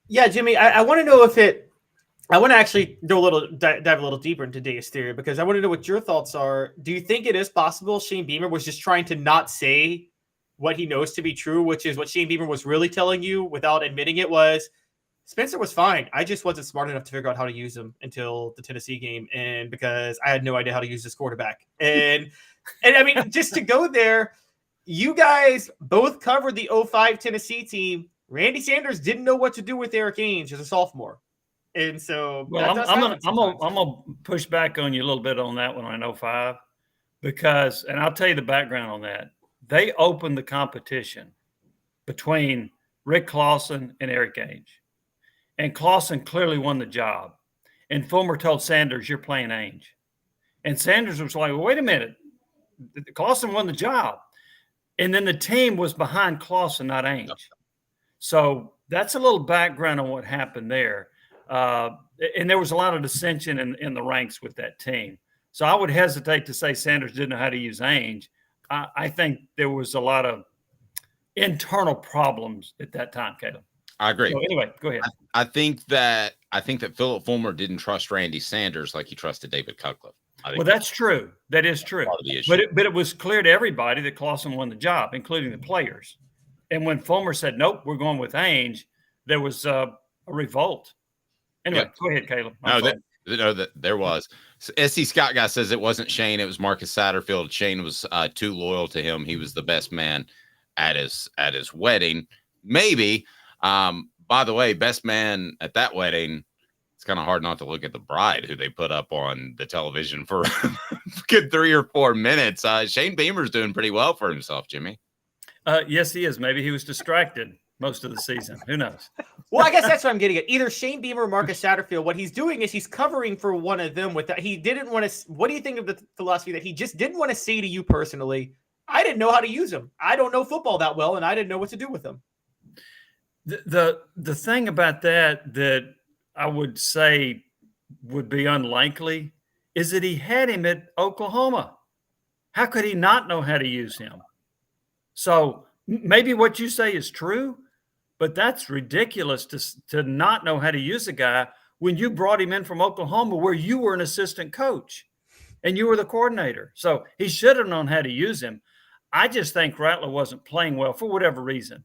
Yeah, Jimmy, I want to know I want to actually dive a little deeper into Deus theory, because I want to know what your thoughts are. Do you think it is possible Shane Beamer was just trying to not say what he knows to be true, which is what Shane Beamer was really telling you without admitting it was Spencer was fine. I just wasn't smart enough to figure out how to use him until the Tennessee game, and because I had no idea how to use this quarterback. And I mean, just to go there, you guys both covered the 05 Tennessee team. Randy Sanders didn't know what to do with Eric Ainge as a sophomore. And so I'm gonna push back on you a little bit on that one on 05, because, and I'll tell you the background on that. They opened the competition between Rick Clausen and Eric Ainge. And Clausen clearly won the job. And Fulmer told Sanders, "You're playing Ainge." And Sanders was like, well, wait a minute. Clausen won the job. And then the team was behind Clausen, not Ainge. So that's a little background on what happened there. And there was a lot of dissension in the ranks with that team. So I would hesitate to say Sanders didn't know how to use Ainge. I think there was a lot of internal problems at that time, Caleb. I agree. So anyway, go ahead. I think that Philip Fulmer didn't trust Randy Sanders like he trusted David Cutcliffe. Well, that's true. That is true. But it was clear to everybody that Clausen won the job, including the players. And when Fulmer said, nope, we're going with Ainge, there was a revolt. Anyway, Go ahead, Caleb. There was. S.C. Scott guy says it wasn't Shane. It was Marcus Satterfield. Shane was too loyal to him. He was the best man at his wedding. Maybe. By the way, best man at that wedding, it's kind of hard not to look at the bride who they put up on the television for a good 3 or 4 minutes. Shane Beamer's doing pretty well for himself, Jimmy. Yes, he is. Maybe he was distracted most of the season. Who knows? Well, I guess that's what I'm getting at. Either Shane Beamer or Marcus Satterfield. What he's doing is he's covering for one of them with that. He didn't want to. What do you think of the philosophy that he just didn't want to say to you personally? I didn't know how to use him. I don't know football that well, and I didn't know what to do with him. The thing about that I would say would be unlikely is that he had him at Oklahoma. How could he not know how to use him? So maybe what you say is true, but that's ridiculous to not know how to use a guy when you brought him in from Oklahoma where you were an assistant coach and you were the coordinator. So he should have known how to use him. I just think Rattler wasn't playing well for whatever reason.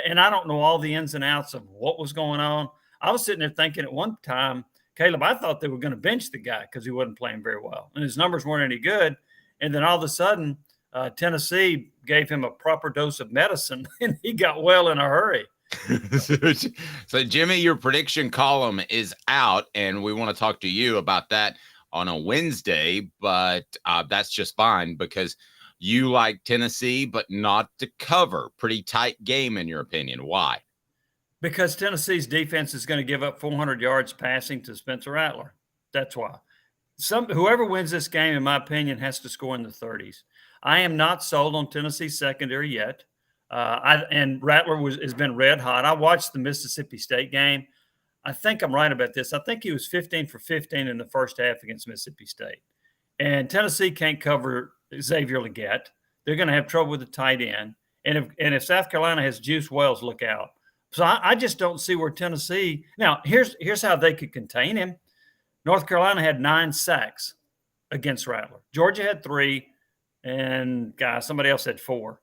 And I don't know all the ins and outs of what was going on. I was sitting there thinking at one time, Caleb, I thought they were going to bench the guy because he wasn't playing very well. And his numbers weren't any good. And then all of a sudden, Tennessee gave him a proper dose of medicine, and he got well in a hurry. So, Jimmy, your prediction column is out, and we want to talk to you about that on a Wednesday, but that's just fine because you like Tennessee, but not to cover. Pretty tight game, in your opinion. Why? Because Tennessee's defense is going to give up 400 yards passing to Spencer Rattler. That's why. Whoever wins this game, in my opinion, has to score in the 30s. I am not sold on Tennessee's secondary yet. And Rattler has been red hot. I watched the Mississippi State game. I think I'm right about this. I think he was 15 for 15 in the first half against Mississippi State. And Tennessee can't cover Xavier Legette. They're going to have trouble with the tight end. And if South Carolina has Juice Wells, look out. So I just don't see where Tennessee – now, here's how they could contain him. North Carolina had 9 sacks against Rattler. Georgia had 3, and somebody else had 4.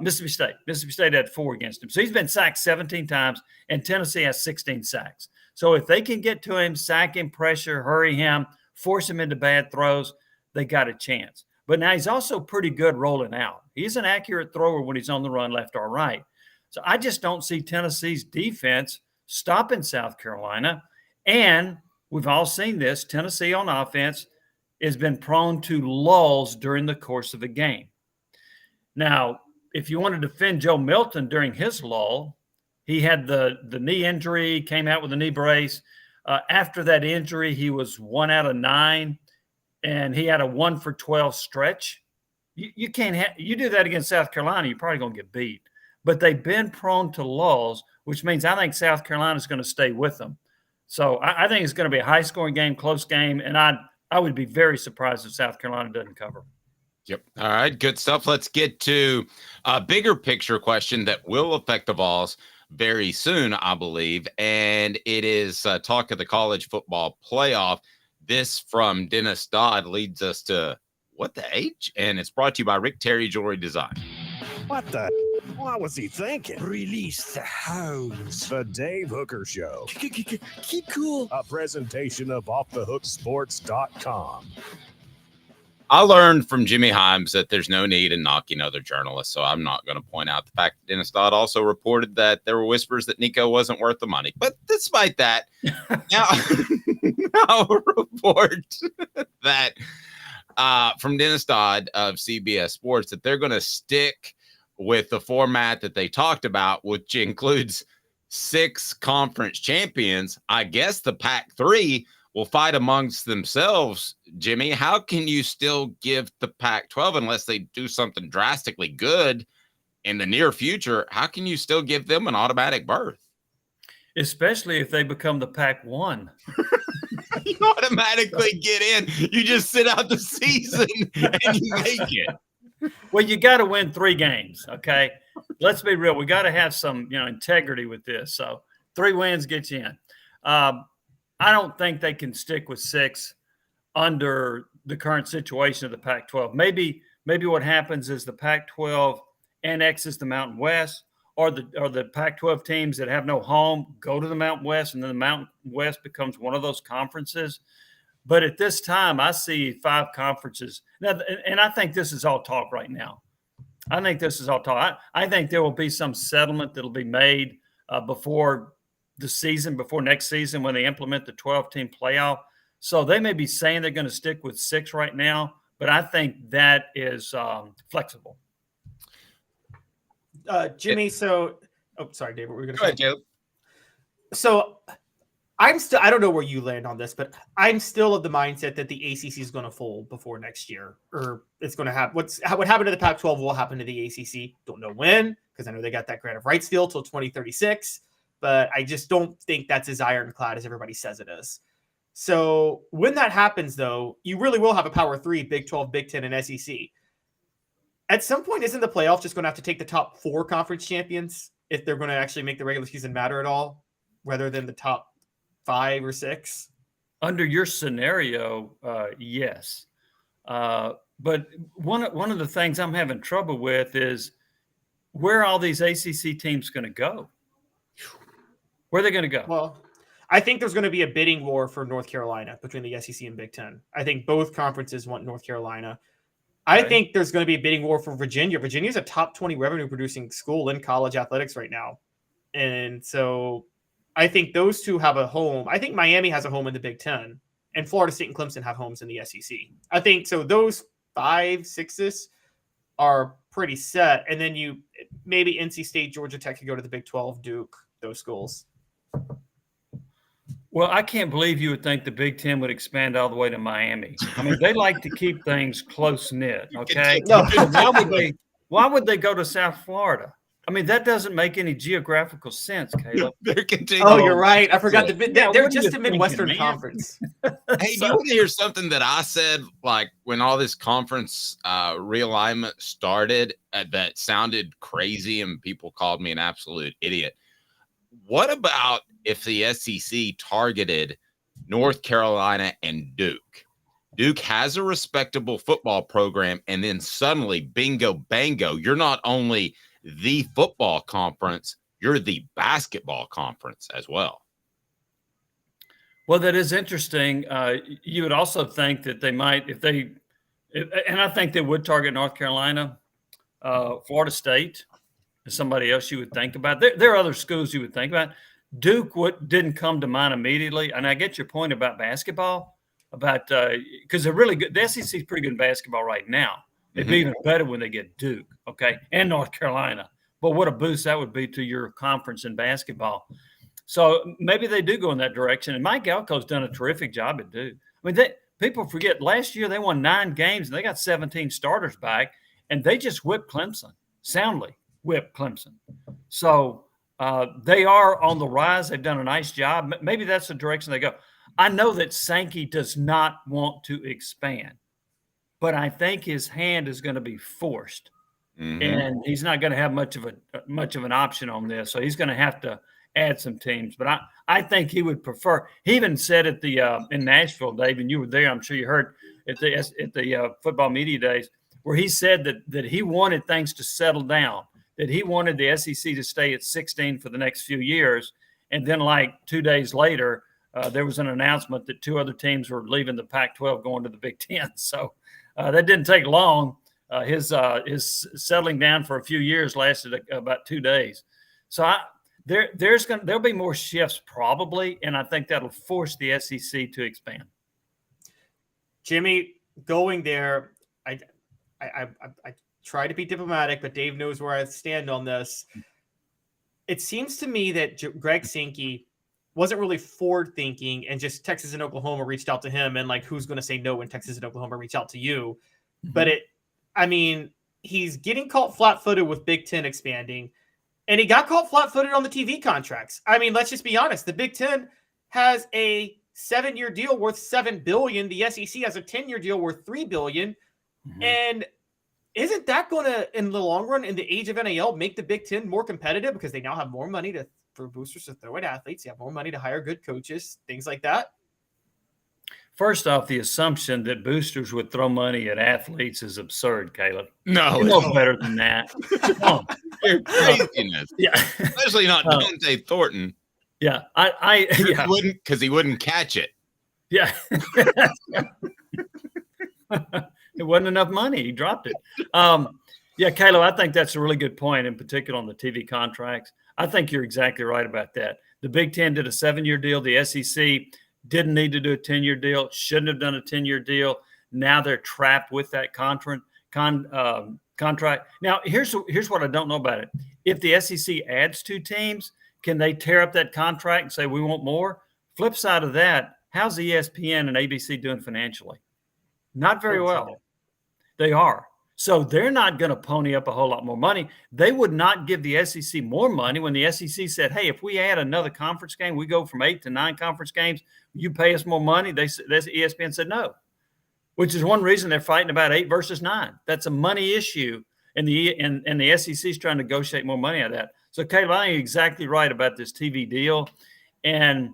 Mississippi State had 4 against him. So he's been sacked 17 times, and Tennessee has 16 sacks. So if they can get to him, sack him, pressure, hurry him, force him into bad throws, they got a chance. But now he's also pretty good rolling out. He's an accurate thrower when he's on the run, left or right. So I just don't see Tennessee's defense stopping South Carolina. And we've all seen this. Tennessee on offense has been prone to lulls during the course of a game. Now, if you want to defend Joe Milton during his lull, he had the knee injury, came out with a knee brace. After that injury, he was 1 out of 9, and he had a 1 for 12 stretch. You can't you do that against South Carolina, you're probably going to get beat. But they've been prone to lulls, which means I think South Carolina is going to stay with them. So I think it's going to be a high-scoring game, close game, and I would be very surprised if South Carolina doesn't cover. Yep. All right. Good stuff. Let's get to a bigger picture question that will affect the Vols very soon, I believe. And it is talk of the college football playoff. This from Dennis Dodd leads us to what the H? And it's brought to you by Rick Terry Jewelry Design. What the? What was he thinking? Release the hounds. The Dave Hooker Show. Keep cool. A presentation of offthehooksports.com. I learned from Jimmy Hyams that there's no need in knocking other journalists, so I'm not going to point out the fact that Dennis Dodd also reported that there were whispers that Nico wasn't worth the money. But despite that, now I'll report that from Dennis Dodd of CBS Sports that they're going to stick with the format that they talked about, which includes 6 conference champions. I guess the Pac-3 will fight amongst themselves. Jimmy, how can you still give the Pac-12 unless they do something drastically good in the near future? How can you still give them an automatic berth? Especially if they become the Pac-1. You automatically get in. You just sit out the season and you make it. Well, you got to win 3 games, okay? Let's be real. We got to have some, integrity with this. So 3 wins get you in. I don't think they can stick with 6 under the current situation of the Pac-12. Maybe what happens is the Pac-12 annexes the Mountain West, or the Pac-12 teams that have no home go to the Mountain West, and then the Mountain West becomes one of those conferences. But at this time, I see 5 conferences. Now, and I think this is all talk right now. I think this is all talk. I think there will be some settlement that will be made before the season, before next season, when they implement the 12-team playoff. So they may be saying they're going to stick with 6 right now, but I think that is flexible. Jimmy, sorry, David, we're going to go ahead, Joe. So I don't know where you land on this, but I'm still of the mindset that the ACC is going to fold before next year, or it's going to happen. What happened to the Pac-12 will happen to the ACC. Don't know when, because I know they got that grant of rights deal till 2036, but I just don't think that's as ironclad as everybody says it is. So when that happens, though, you really will have a Power 3, Big 12, Big 10, and SEC. At some point, isn't the playoff just going to have to take the top 4 conference champions if they're going to actually make the regular season matter at all, rather than the top 5 or 6? Under your scenario, yes. But one of the things I'm having trouble with is where are all these ACC teams going to go? Where are they going to go? Well, I think there's going to be a bidding war for North Carolina between the SEC and Big Ten. I think both conferences want North Carolina. I think there's going to be a bidding war for Virginia. Virginia's a top 20 revenue-producing school in college athletics right now. And so I think those two have a home. I think Miami has a home in the Big Ten, and Florida State and Clemson have homes in the SEC. I think so. Those 5, 6s are pretty set. And then maybe NC State, Georgia Tech could go to the Big 12, Duke, those schools. Well, I can't believe you would think the Big Ten would expand all the way to Miami. I mean, they like to keep things close-knit, okay? No. Why would they go to South Florida? I mean, that doesn't make any geographical sense, Caleb. They're continuing. Oh, you're right. I forgot they're just a thinking, Midwestern man? Conference. Hey, do you want to hear something that I said, like when all this conference realignment started, that sounded crazy and people called me an absolute idiot? What about if the SEC targeted North Carolina and Duke? Duke has a respectable football program, and then suddenly, bingo, bango, you're not only the football conference, you're the basketball conference as well. Well, that is interesting. You would also think that they might, and I think they would target North Carolina, Florida State, and somebody else you would think about. There are other schools you would think about. Duke didn't come to mind immediately, and I get your point about basketball. Because they're really good. The SEC is pretty good in basketball right now. It'd be even better when they get Duke, okay, and North Carolina. But what a boost that would be to your conference in basketball. So maybe they do go in that direction. And Mike Elko's done a terrific job at Duke. I mean, people forget last year they won 9 games and they got 17 starters back, and they just whipped Clemson, soundly whipped Clemson. So they are on the rise. They've done a nice job. Maybe that's the direction they go. I know that Sankey does not want to expand, but I think his hand is going to be forced, and he's not going to have much of an option on this. So he's going to have to add some teams. But I think he would prefer. He even said at the in Nashville, Dave, and you were there. I'm sure you heard at the football media days where he said that he wanted things to settle down, that he wanted the SEC to stay at 16 for the next few years, and then like 2 days later. There was an announcement that 2 other teams were leaving the Pac-12 going to the Big Ten. So that didn't take long. His settling down for a few years lasted about 2 days. So there'll be more shifts probably, and I think that'll force the SEC to expand. Jimmy, going there, I try to be diplomatic, but Dave knows where I stand on this. It seems to me that Greg Sankey wasn't really forward thinking, and just Texas and Oklahoma reached out to him, and like, who's going to say no when Texas and Oklahoma reach out to you? But he's getting caught flat footed with Big Ten expanding, and he got caught flat footed on the TV contracts. I mean, let's just be honest. The Big Ten has a 7-year deal worth $7 billion. The SEC has a 10-year deal worth $3 billion. And isn't that going to, in the long run, in the age of NIL, make the Big Ten more competitive because they now have more money for boosters to throw at athletes? You have more money to hire good coaches, things like that. First off, the assumption that boosters would throw money at athletes is absurd, Caleb. No, you know better than that. Come on. Craziness. Yeah, especially not Dante Thornton. Yeah, because he wouldn't catch it. Yeah, it wasn't enough money. He dropped it. Yeah, Caleb, I think that's a really good point, in particular on the TV contracts. I think you're exactly right about that. The Big Ten did a 7-year deal. The SEC didn't need to do a 10-year deal, shouldn't have done a 10-year deal. Now they're trapped with that contract. Now, here's what I don't know about it. If the SEC adds 2 teams, can they tear up that contract and say, we want more? Flip side of that, how's ESPN and ABC doing financially? Not very well. They are. So they're not going to pony up a whole lot more money. They would not give the SEC more money when the SEC said, hey, if we add another conference game, we go from 8 to 9 conference games, you pay us more money. ESPN said no, which is one reason they're fighting about 8 versus 9. That's a money issue, and the SEC is trying to negotiate more money out of that. So, Caleb, I think you're exactly right about this TV deal. And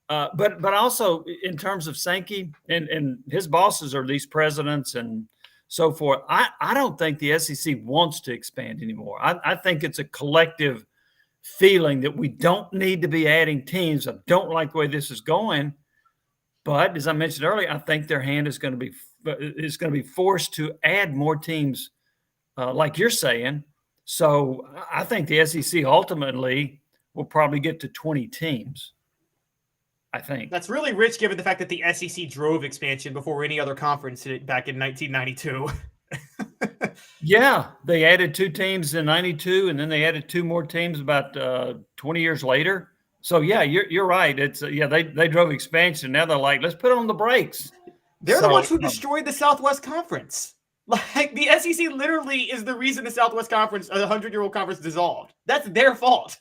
but also in terms of Sankey and his bosses are these presidents and so forth. I don't think the SEC wants to expand anymore. I think it's a collective feeling that we don't need to be adding teams. I don't like the way this is going. But as I mentioned earlier, I think their hand is going to be forced to add more teams, like you're saying. So I think the SEC ultimately will probably get to 20 teams. I think that's really rich, given the fact that the SEC drove expansion before any other conference back in 1992. Yeah, they added 2 teams in 92, and then they added 2 more teams about 20 years later. So yeah, you're right. It's they drove expansion. Now they're like, let's put on the brakes. They're the ones who destroyed the Southwest Conference. Like the SEC literally is the reason the Southwest Conference, a 100-year-old conference, dissolved. That's their fault.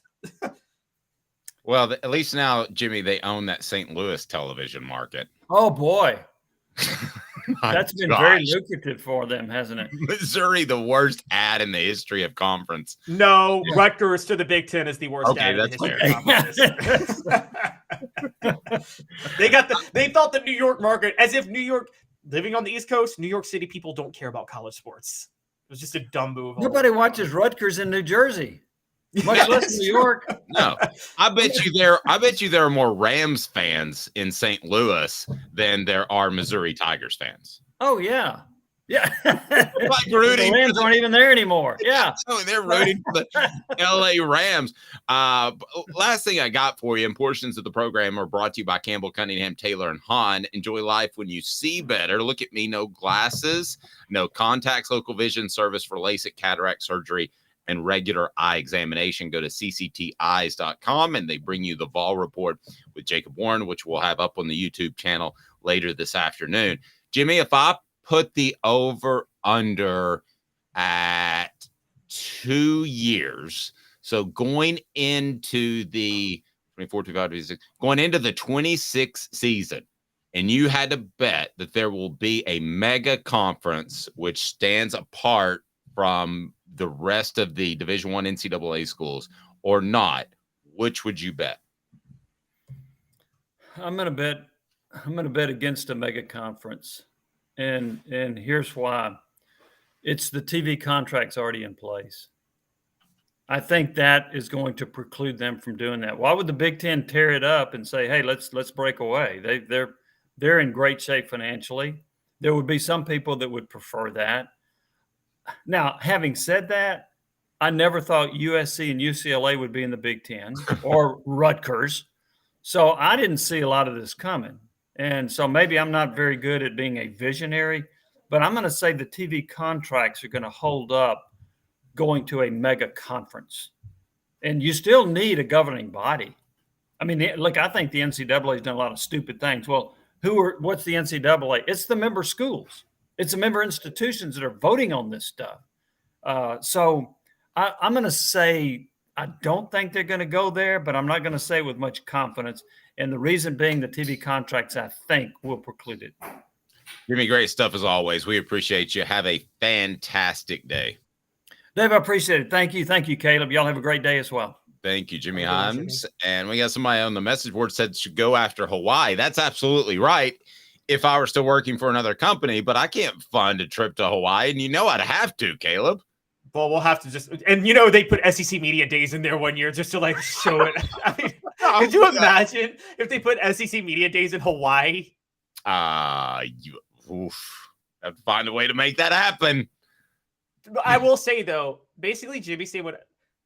Well, at least now, Jimmy, they own that St. Louis television market. Oh boy, that's been very gosh. lucrative for them, hasn't it? Missouri, the worst ad in the history of conference. No, Rutgers to the Big Ten is the worst. Okay, ad in the that's history of conferences. They thought the New York market, as if New York, living on the East Coast, New York City people don't care about college sports. It was just a dumb move. Nobody watches Rutgers in New Jersey, much less New York. No, I bet you there are more Rams fans in St. Louis than there are Missouri Tigers fans. Oh yeah. Yeah. Like rooting. The Rams aren't even there anymore. Yeah. So they're rooting for the LA Rams. Last thing I got for you, and portions of the program are brought to you by Campbell, Cunningham, Taylor, and Hahn. Enjoy life when you see better. Look at me, no glasses, no contacts, local vision service for LASIK, cataract surgery, and regular eye examination. Go to ccteyes.com and they bring you the Vol Report with Jacob Warren, which we'll have up on the YouTube channel later this afternoon. Jimmy, if I put the over under at 2 years, so going into the 24, 25, 26, going into the 26th season, and you had to bet that there will be a mega conference which stands apart from the rest of the Division I NCAA schools or not, which would you bet? I'm going to bet against a mega conference. And here's why. It's the TV contracts already in place. I think that is going to preclude them from doing that. Why would the Big Ten tear it up and say, "Hey, let's break away"? They're in great shape financially. There would be some people that would prefer that. Now, having said that, I never thought USC and UCLA would be in the Big Ten or Rutgers. So I didn't see a lot of this coming. And so maybe I'm not very good at being a visionary, but I'm going to say the TV contracts are going to hold up going to a mega conference. And you still need a governing body. I mean, look, I think the NCAA has done a lot of stupid things. Well, what's the NCAA? It's the member schools. It's the member institutions that are voting on this stuff. So I'm going to say I don't think they're going to go there, but I'm not going to say with much confidence. And the reason being the TV contracts, I think, will preclude it. Jimmy, great stuff as always. We appreciate you. Have a fantastic day. Dave, I appreciate it. Thank you. Thank you, Caleb. Y'all have a great day as well. Thank you, Jimmy Hyams. And we got somebody on the message board said should go after Hawaii. That's absolutely right if I were still working for another company, but I can't fund a trip to Hawaii. And you know I'd have to, Caleb. Well, we'll have to just – and, they put SEC Media Days in there one year just to, show it. I mean, could you imagine if they put SEC Media Days in Hawaii? Have to find a way to make that happen. I will say, though, basically, Jimmy said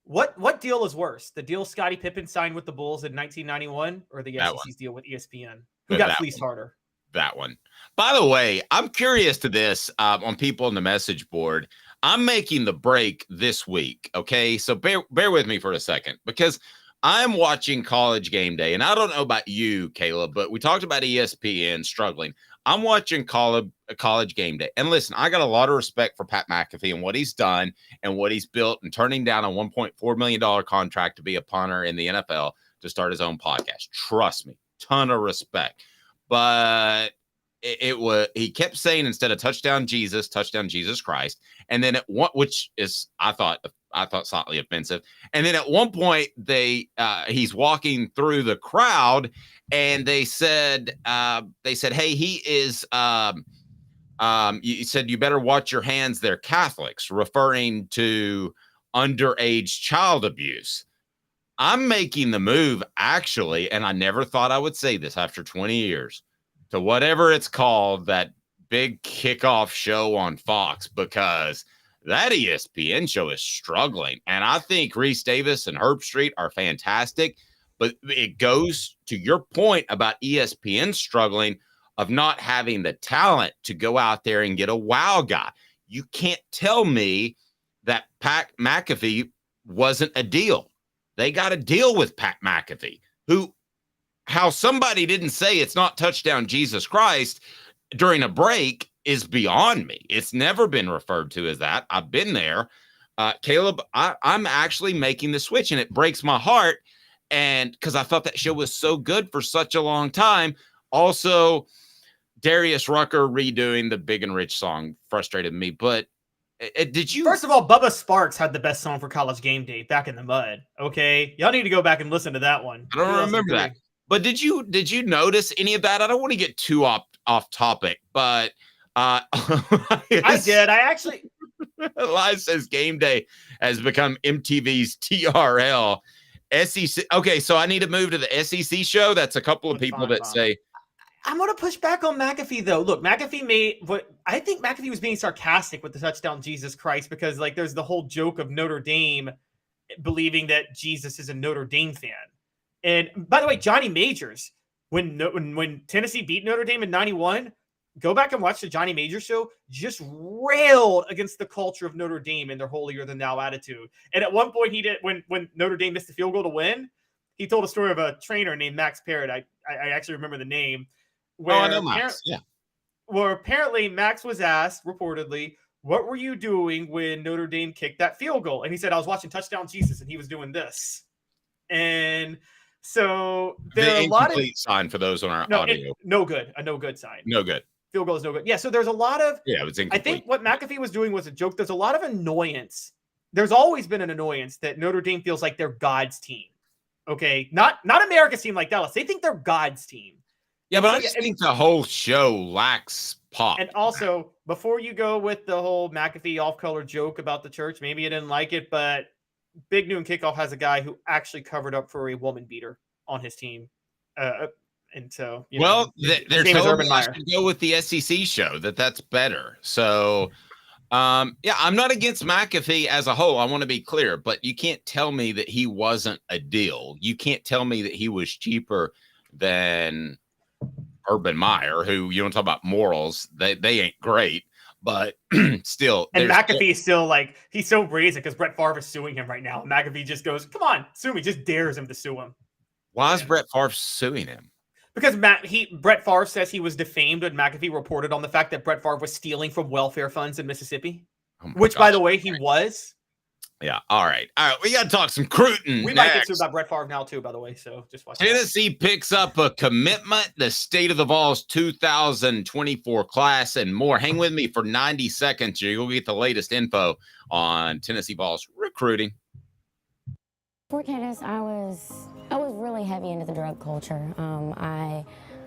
what deal is worse? The deal Scottie Pippen signed with the Bulls in 1991 or the SEC's deal with ESPN? Who got fleeced harder? That one. By the way, I'm curious to this on people on the message board. I'm making the break this week, okay? So bear with me for a second because I'm watching College Game Day, and I don't know about you, Caleb, but we talked about ESPN struggling. I'm watching College Game Day, and listen, I got a lot of respect for Pat McAfee and what he's done and what he's built and turning down a $1.4 million contract to be a punter in the NFL to start his own podcast. Trust me, ton of respect. But he kept saying instead of touchdown Jesus Christ, and then which is I thought slightly offensive. And then at one point he's walking through the crowd, and they said, hey, he is you said you better watch your hands. They're Catholics, referring to underage child abuse. I'm making the move, actually, and I never thought I would say this after 20 years, to whatever it's called, that big kickoff show on Fox, because that ESPN show is struggling. And I think Reese Davis and Herb Street are fantastic, but it goes to your point about ESPN struggling of not having the talent to go out there and get a wow guy. You can't tell me that Pat McAfee wasn't a deal. They got a deal with Pat McAfee, how somebody didn't say it's not touchdown Jesus Christ during a break is beyond me. It's never been referred to as that. I've been there. Caleb, I'm actually making the switch, and it breaks my heart. And because I thought that show was so good for such a long time. Also, Darius Rucker redoing the Big and Rich song frustrated me. But did you? First of all, Bubba Sparks had the best song for College Game Day, Back in the Mud. Okay, y'all need to go back and listen to that one. I don't remember that. But did you notice any of that? I don't want to get too off topic, but I did. I actually. Live says Game Day has become MTV's TRL. SEC. Okay, so I need to move to the SEC show. That's a couple of people that say. I'm going to push back on McAfee, though. Look, I think McAfee was being sarcastic with the touchdown, Jesus Christ, because like there's the whole joke of Notre Dame believing that Jesus is a Notre Dame fan. And by the way, Johnny Majors, when Tennessee beat Notre Dame in 91, go back and watch the Johnny Majors show, just railed against the culture of Notre Dame and their holier-than-thou attitude. And at one point, he did when Notre Dame missed the field goal to win, he told a story of a trainer named Max Parrott. I actually remember the name. I know Max. Yeah. Where apparently Max was asked, reportedly, what were you doing when Notre Dame kicked that field goal? And he said, I was watching Touchdown Jesus, and he was doing this. And so there are a lot of sign for those on our audio. No good. A no good sign. No good. Field goal is no good. Yeah, so there's a lot of it was incomplete. I think what McAfee was doing was a joke. There's a lot of annoyance. There's always been an annoyance that Notre Dame feels like they're God's team. Okay, not America's team like Dallas. They think they're God's team. Yeah, but I just think the whole show lacks pop. And also, before you go with the whole McAfee off-color joke about the church, maybe you didn't like it, but Big Noon Kickoff has a guy who actually covered up for a woman beater on his team. And so, they're telling me I should go with the SEC show. That's better. So, I'm not against McAfee as a whole. I want to be clear, but you can't tell me that he wasn't a deal. You can't tell me that he was cheaper than Urban Meyer, who you don't talk about morals. They ain't great, but still. And McAfee is still like, he's so brazen because Brett Favre is suing him right now. And McAfee just goes, come on, sue me. Just dares him to sue him. Why is Brett Favre suing him? Because Brett Favre says he was defamed when McAfee reported on the fact that Brett Favre was stealing from welfare funds in Mississippi, which, by the way, he was. Yeah. All right. We got to talk some recruiting. We might get to about Brett Favre now, too, by the way. So just watch. Tennessee picks up a commitment, the State of the Vols 2024 class, and more. Hang with me for 90 seconds. You'll get the latest info on Tennessee Vols recruiting. For Candace, I was really heavy into the drug culture. I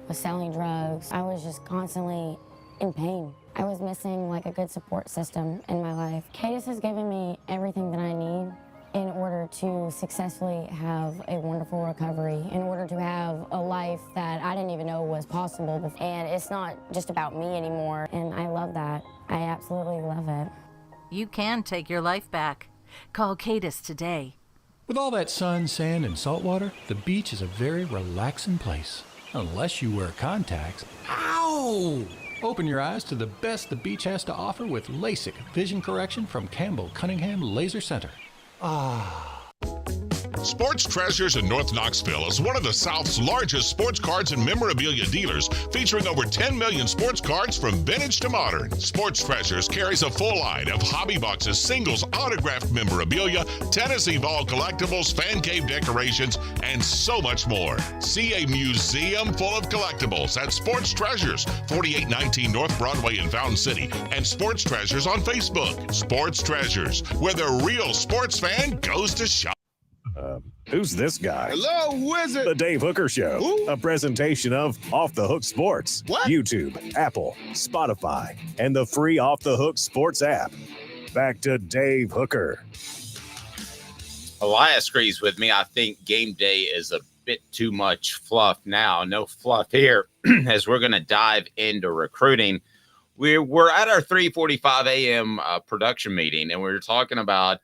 was selling drugs. I was just constantly in pain. I was missing like a good support system in my life. Candace has given me everything that I need in order to successfully have a wonderful recovery, in order to have a life that I didn't even know was possible. And it's not just about me anymore, and I love that. I absolutely love it. You can take your life back. Call Cadis today. With all that sun, sand, and salt water, the beach is a very relaxing place. Unless you wear contacts. Ow! Open your eyes to the best the beach has to offer with LASIK vision correction from Campbell Cunningham Laser Center. Sports Treasures in North Knoxville is one of the South's largest sports cards and memorabilia dealers, featuring over 10 million sports cards from vintage to modern. Sports Treasures carries a full line of hobby boxes, singles, autographed memorabilia, Tennessee Vol collectibles, fan cave decorations, and so much more. See a museum full of collectibles at Sports Treasures, 4819 North Broadway in Fountain City, and Sports Treasures on Facebook. Sports Treasures, where the real sports fan goes to shop. Who's this guy? Hello, who is it? The Dave Hooker Show, a presentation of Off the Hook Sports. What? YouTube, Apple, Spotify, and the free Off the Hook Sports app. Back to Dave Hooker. Elias agrees with me. I think game day is a bit too much fluff now. No fluff here as we're going to dive into recruiting. We're at our 3:45 a.m. Production meeting, and we're talking about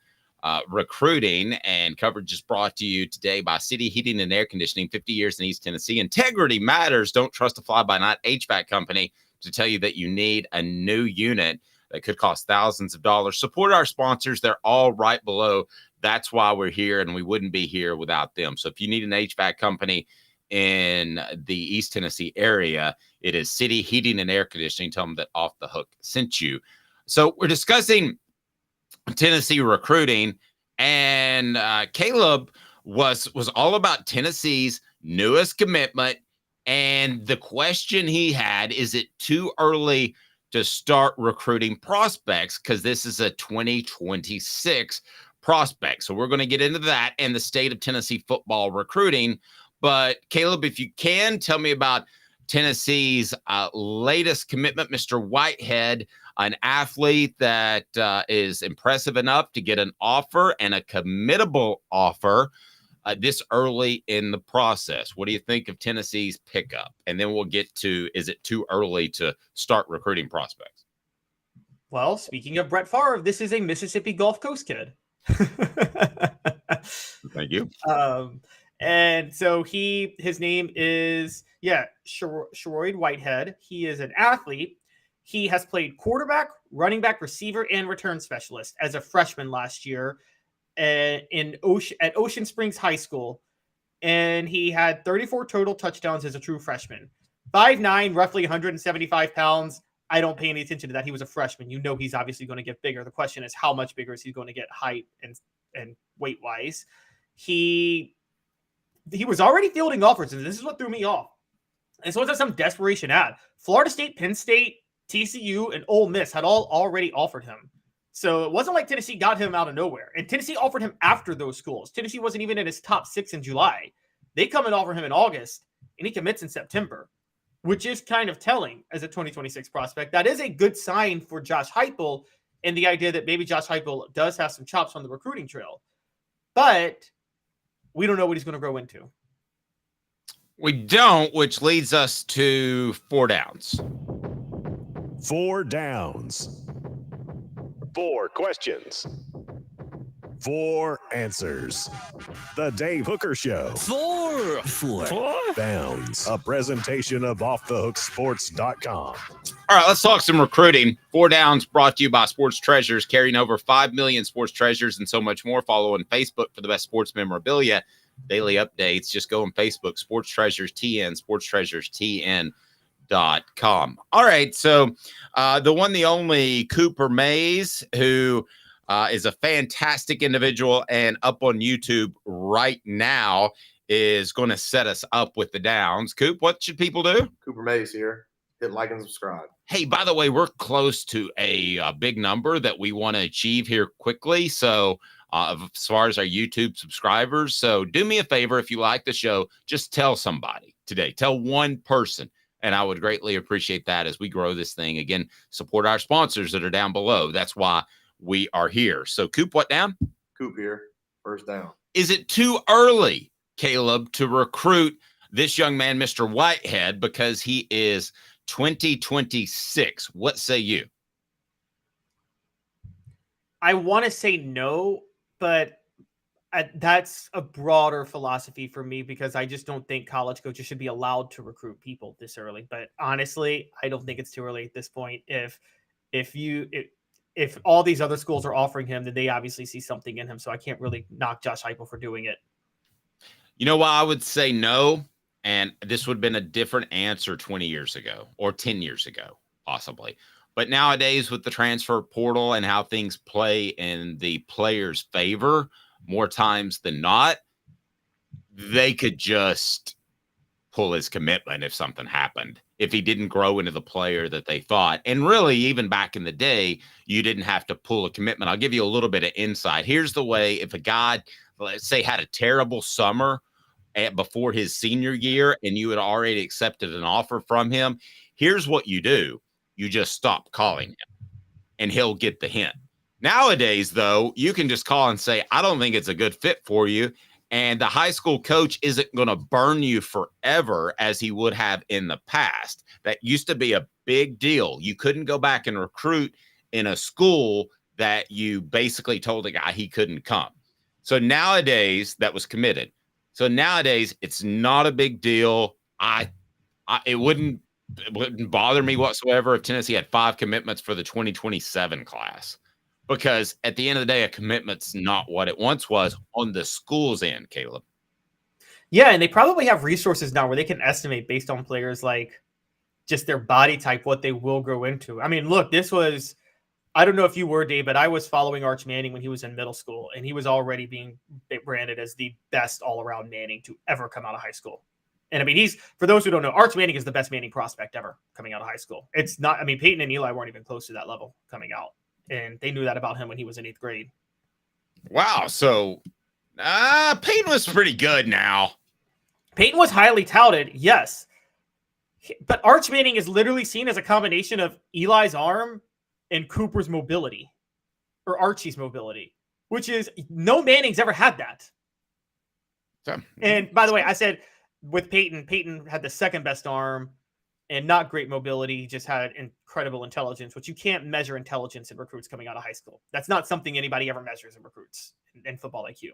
recruiting, and coverage is brought to you today by City Heating and Air Conditioning, 50 years in East Tennessee. Integrity matters. Don't trust a fly-by-night HVAC company to tell you that you need a new unit that could cost thousands of dollars. Support our sponsors. They're all right below. That's why we're here, and we wouldn't be here without them. So if you need an HVAC company in the East Tennessee area, it is City Heating and Air Conditioning. Tell them that Off the Hook sent you. So we're discussing Tennessee recruiting, and Caleb was all about Tennessee's newest commitment. And the question he had, is it too early to start recruiting prospects? Because this is a 2026 prospect. So we're going to get into that and the state of Tennessee football recruiting. But Caleb, if you can, tell me about Tennessee's latest commitment, Mr. Whitehead, an athlete that is impressive enough to get an offer and a committable offer this early in the process. What do you think of Tennessee's pickup? And then we'll get to, is it too early to start recruiting prospects? Well, speaking of Brett Favre, this is a Mississippi Gulf Coast kid. Thank you. And so his name is, Sharoid Whitehead. He is an athlete. He has played quarterback, running back, receiver, and return specialist as a freshman last year at Ocean Springs High School. And he had 34 total touchdowns as a true freshman. 5'9", roughly 175 pounds. I don't pay any attention to that. He was a freshman. You know he's obviously going to get bigger. The question is, how much bigger is he going to get height and weight-wise? He was already fielding offers, and this is what threw me off. And so it's some desperation ad. Florida State, Penn State, TCU, and Ole Miss had all already offered him. So it wasn't like Tennessee got him out of nowhere. And Tennessee offered him after those schools. Tennessee wasn't even in his top 6 in July. They come and offer him in August, and he commits in September, which is kind of telling as a 2026 prospect. That is a good sign for Josh Heupel, and the idea that maybe Josh Heupel does have some chops on the recruiting trail. But we don't know what he's going to grow into. We don't, which leads us to 4 downs. 4 downs. 4 questions. 4 answers. The Dave Hooker Show. 4 downs. A presentation of offthehooksports.com. All right, let's talk some recruiting. 4 downs brought to you by Sports Treasures, carrying over 5 million sports treasures and so much more. Follow on Facebook for the best sports memorabilia. Daily updates. Just go on Facebook, Sports Treasures TN, sportstreasurestn.com. All right, so the one, the only Cooper Mays, who is a fantastic individual and up on YouTube right now, is going to set us up with the downs. Coop, what should people do? Cooper Mays here. Hit like and subscribe. Hey, by the way, we're close to a big number that we want to achieve here quickly. So as far as our YouTube subscribers, so do me a favor. If you like the show, just tell somebody today. Tell one person. And I would greatly appreciate that as we grow this thing. Again, support our sponsors that are down below. That's why we are here. So, Coop, what down? Coop here. First down. Is it too early, Caleb, to recruit this young man, Mr. Whitehead, because he is 2026? What say you? I want to say no, but that's a broader philosophy for me because I just don't think college coaches should be allowed to recruit people this early. But honestly, I don't think it's too early at this point. If all these other schools are offering him, then they obviously see something in him. So I can't really knock Josh Heupel for doing it. You know why I would say no? And this would have been a different answer 20 years ago or 10 years ago, possibly. But nowadays with the transfer portal and how things play in the player's favor, more times than not, they could just pull his commitment if something happened, if he didn't grow into the player that they thought. And really, even back in the day, you didn't have to pull a commitment. I'll give you a little bit of insight. Here's the way: if a guy, let's say, had a terrible summer before his senior year and you had already accepted an offer from him, here's what you do. You just stop calling him and he'll get the hint. Nowadays, though, you can just call and say, I don't think it's a good fit for you. And the high school coach isn't going to burn you forever as he would have in the past. That used to be a big deal. You couldn't go back and recruit in a school that you basically told the guy he couldn't come. So nowadays, that was committed. So nowadays, it's not a big deal. It wouldn't bother me whatsoever if Tennessee had 5 commitments for the 2027 class. Because at the end of the day, a commitment's not what it once was on the school's end, Caleb. Yeah, and they probably have resources now where they can estimate based on players like just their body type what they will grow into. I mean, look, this was, I don't know if you were, Dave, but I was following Arch Manning when he was in middle school, and he was already being branded as the best all-around Manning to ever come out of high school. And I mean, for those who don't know, Arch Manning is the best Manning prospect ever coming out of high school. It's not, I mean, Peyton and Eli weren't even close to that level coming out, and they knew that about him when he was in 8th grade. Wow. So Peyton was pretty good now. Peyton was highly touted, yes. But Arch Manning is literally seen as a combination of Eli's arm and Cooper's mobility, or Archie's mobility, which is no Manning's ever had that. And by the way, I said with Peyton had the second best arm and not great mobility. He just had incredible intelligence, which you can't measure intelligence in recruits coming out of high school. That's not something anybody ever measures in recruits in football IQ.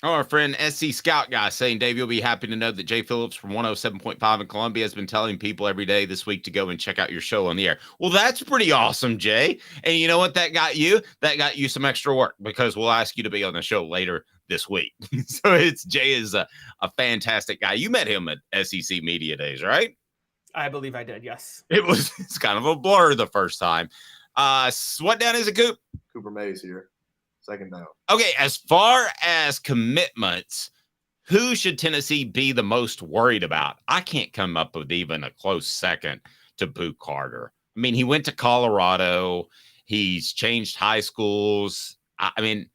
Oh, our friend SC Scout guy saying, Dave, you'll be happy to know that Jay Phillips from 107.5 in Columbia has been telling people every day this week to go and check out your show on the air. Well, that's pretty awesome, Jay. And you know what that got you? That got you some extra work because we'll ask you to be on the show later this week. So Jay is a fantastic guy. You met him at SEC Media Days, right? I believe I did, yes. It's kind of a blur the first time. What down is it, Coop? Cooper Mays here. Second down. Okay, as far as commitments, who should Tennessee be the most worried about? I can't come up with even a close second to Boo Carter. I mean, he went to Colorado. He's changed high schools. I mean,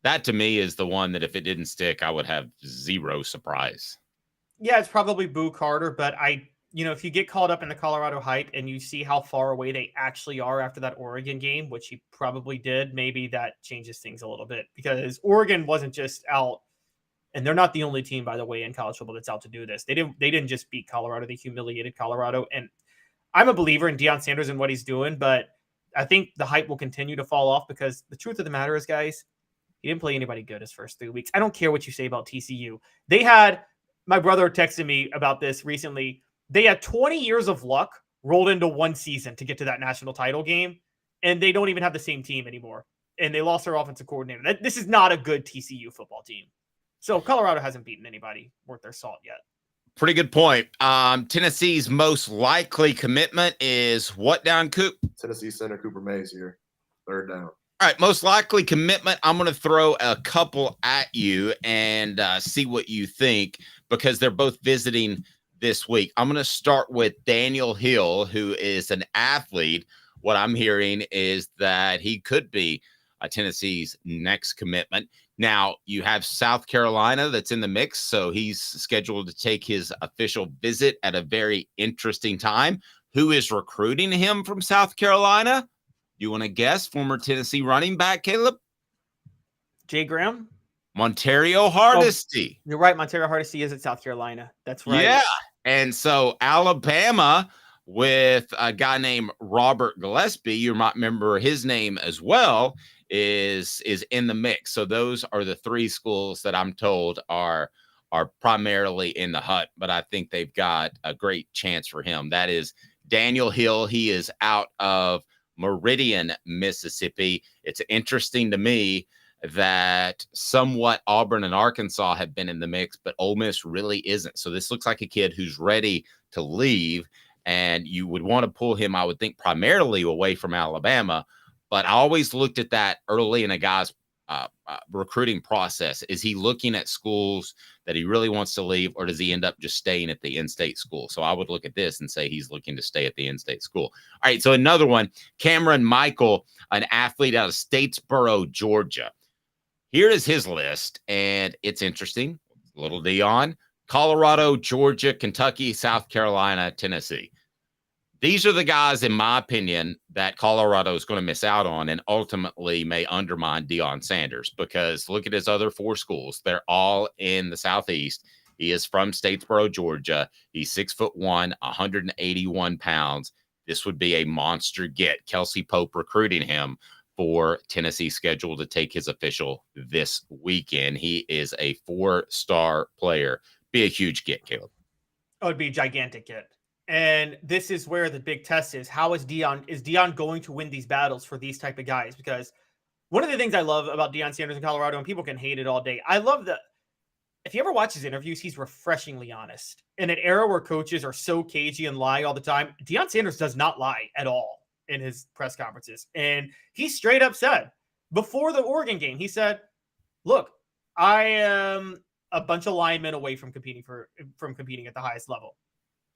that to me is the one that if it didn't stick, I would have zero surprise. Yeah, it's probably Boo Carter, but if you get caught up in the Colorado hype and you see how far away they actually are after that Oregon game, which he probably did, maybe that changes things a little bit because Oregon wasn't just out, and they're not the only team, by the way, in college football that's out to do this. They didn't just beat Colorado. They humiliated Colorado. And I'm a believer in Deion Sanders and what he's doing, but I think the hype will continue to fall off because the truth of the matter is, guys, he didn't play anybody good his first 3 weeks. I don't care what you say about TCU. My brother texted me about this recently. They had 20 years of luck rolled into one season to get to that national title game, and they don't even have the same team anymore. And they lost their offensive coordinator. This is not a good TCU football team. So Colorado hasn't beaten anybody worth their salt yet. Pretty good point. Tennessee's most likely commitment is what down, Coop? Tennessee center Cooper Mays here. Third down. All right, most likely commitment. I'm going to throw a couple at you and see what you think because they're both visiting this week. I'm going to start with Daniel Hill, who is an athlete. What I'm hearing is that he could be Tennessee's next commitment. Now, you have South Carolina that's in the mix, so he's scheduled to take his official visit at a very interesting time. Who is recruiting him from South Carolina? You want to guess? Former Tennessee running back, Caleb? Jay Graham? Montario Hardesty. You're right. Montario Hardesty is at South Carolina. That's right. Yeah. And so Alabama with a guy named Robert Gillespie, you might remember his name as well, is in the mix. So those are the three schools that I'm told are primarily in the hunt, but I think they've got a great chance for him. That is Daniel Hill. He is out of Meridian, Mississippi. It's interesting to me that somewhat Auburn and Arkansas have been in the mix, but Ole Miss really isn't. So this looks like a kid who's ready to leave, and you would want to pull him, I would think, primarily away from Alabama. But I always looked at that early in a guy's recruiting process. Is he looking at schools that he really wants to leave, or does he end up just staying at the in-state school? So I would look at this and say he's looking to stay at the in-state school. All right, so another one, Cameron Michael, an athlete out of Statesboro, Georgia. Here is his list, and it's interesting. Little Dion, Colorado, Georgia, Kentucky, South Carolina, Tennessee. These are the guys, in my opinion, that Colorado is going to miss out on and ultimately may undermine Deion Sanders because look at his other four schools. They're all in the Southeast. He is from Statesboro, Georgia. He's 6'1", 181 pounds. This would be a monster get. Kelsey Pope recruiting him for Tennessee, scheduled to take his official this weekend. He is a 4-star player. Be a huge get, Caleb. It would be a gigantic get. And this is where the big test is. How is Deion going to win these battles for these type of guys? Because one of the things I love about Deion Sanders in Colorado, and people can hate it all day, I love that if you ever watch his interviews, he's refreshingly honest. In an era where coaches are so cagey and lie all the time, Deion Sanders does not lie at all in his press conferences. And he straight up said, before the Oregon game, he said, look, I am a bunch of linemen away from competing at the highest level.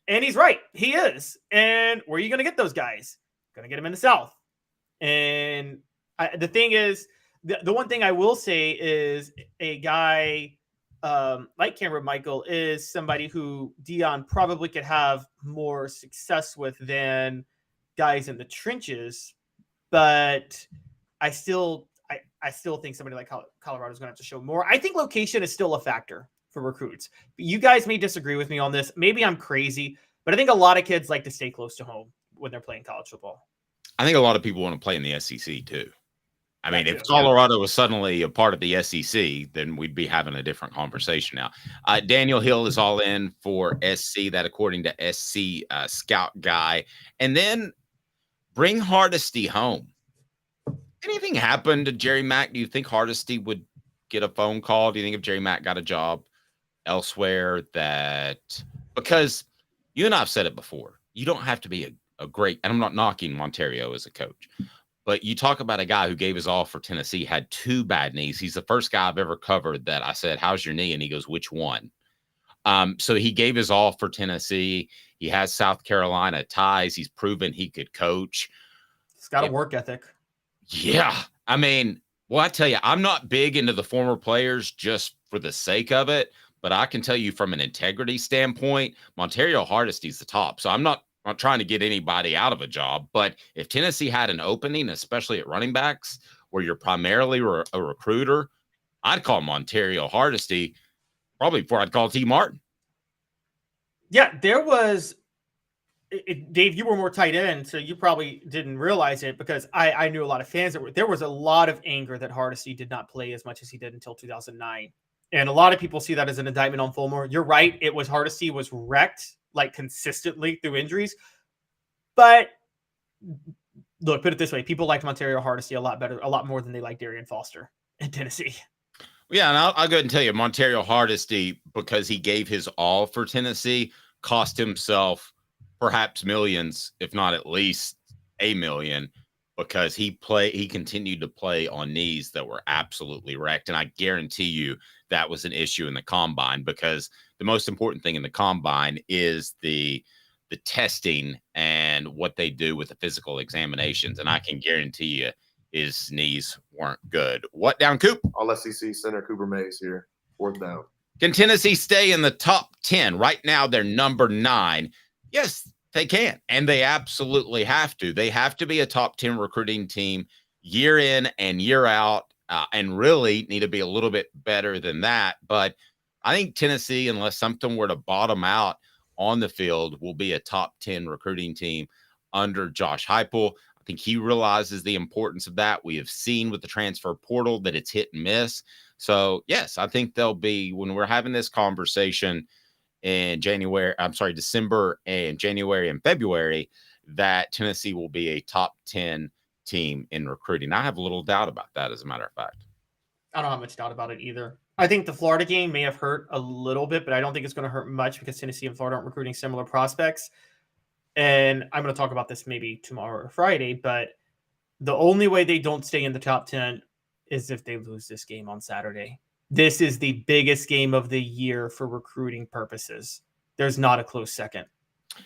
And he's right. He is. And where are you going to get those guys? Going to get them in the South. And the thing is, the one thing I will say is a guy like Cameron Michael is somebody who Deion probably could have more success with than guys in the trenches. But I still think somebody like Colorado is going to have to show more. I think location is still a factor for recruits. You guys may disagree with me on this. Maybe I'm crazy, but I think a lot of kids like to stay close to home when they're playing college football. I think a lot of people want to play in the SEC too. I mean, if Colorado was suddenly a part of the SEC, then we'd be having a different conversation now. Daniel Hill is all in for SC, that according to SC Scout Guy. And then bring Hardesty home. Anything happened to Jerry Mack? Do you think Hardesty would get a phone call? Do you think if Jerry Mack got a job elsewhere because you and I've said it before, you don't have to be a great, and I'm not knocking Monterio as a coach, but you talk about a guy who gave his all for Tennessee, had 2 bad knees. He's the first guy I've ever covered that I said, how's your knee? And he goes, which one? So he gave his all for Tennessee. He has South Carolina ties. He's proven he could coach. He's got a work ethic. Yeah. I mean, well, I tell you, I'm not big into the former players just for the sake of it, but I can tell you from an integrity standpoint, Monterio Hardesty's the top. So I'm not trying to get anybody out of a job, but if Tennessee had an opening, especially at running backs, where you're primarily a recruiter, I'd call Monterio Hardesty probably before I'd call T. Martin. Yeah, there was Dave, you were more tight end, so you probably didn't realize it because I knew a lot of fans there was a lot of anger that Hardesty did not play as much as he did until 2009. And a lot of people see that as an indictment on Fulmer. You're right. It was Hardesty was wrecked like consistently through injuries. But look, put it this way. People liked Monterio Hardesty a lot more than they liked Darian Foster in Tennessee. Yeah, and I'll go ahead and tell you, Monterio Hardesty, because he gave his all for Tennessee, cost himself perhaps millions, if not at least $1 million, because he continued to play on knees that were absolutely wrecked. And I guarantee you that was an issue in the combine, because the most important thing in the combine is the testing and what they do with the physical examinations. And I can guarantee you his knees weren't good. What down, Coop? All SEC center Cooper Mays here. 4th down. Can Tennessee stay in the top 10? Right now, they're number 9. Yes, they can. And they absolutely have to. They have to be a top 10 recruiting team year in and year out, and really need to be a little bit better than that. But I think Tennessee, unless something were to bottom out on the field, will be a top 10 recruiting team under Josh Heupel. I think he realizes the importance of that. We have seen with the transfer portal that it's hit and miss. So, yes, I think they'll be, when we're having this conversation in December and January and February, that Tennessee will be a top 10 team in recruiting. I have a little doubt about that, as a matter of fact. I don't have much doubt about it either. I think the Florida game may have hurt a little bit, but I don't think it's going to hurt much because Tennessee and Florida aren't recruiting similar prospects. And I'm going to talk about this maybe tomorrow or Friday, but the only way they don't stay in the top 10 is if they lose this game on Saturday. This is the biggest game of the year for recruiting purposes. There's not a close second.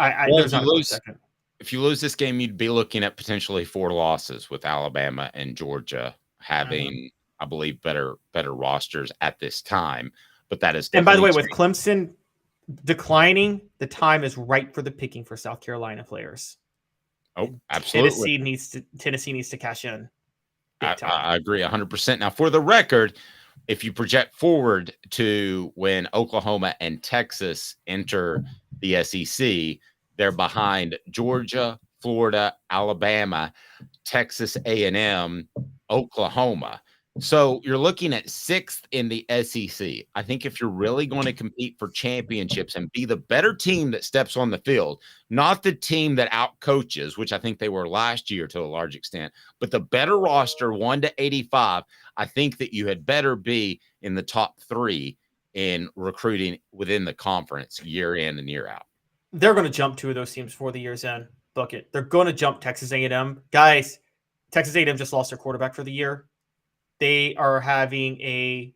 If you lose this game, you'd be looking at potentially 4 losses, with Alabama and Georgia having, I believe, better rosters at this time. But that is, and by the way, with Clemson declining, the time is right for the picking for South Carolina players. Oh, absolutely. Tennessee needs to cash in. I agree 100%. Now, for the record, if you project forward to when Oklahoma and Texas enter the SEC, they're behind Georgia, Florida, Alabama, Texas A&M, Oklahoma. So you're looking at 6th in the SEC. I think if you're really going to compete for championships and be the better team that steps on the field, not the team that outcoaches, which I think they were last year to a large extent, but the better roster, 1 to 85, I think that you had better be in the top 3 in recruiting within the conference year in and year out. They're going to jump 2 of those teams before the year's end. Book it. They're going to jump Texas A&M. Guys, Texas A&M just lost their quarterback for the year. They are having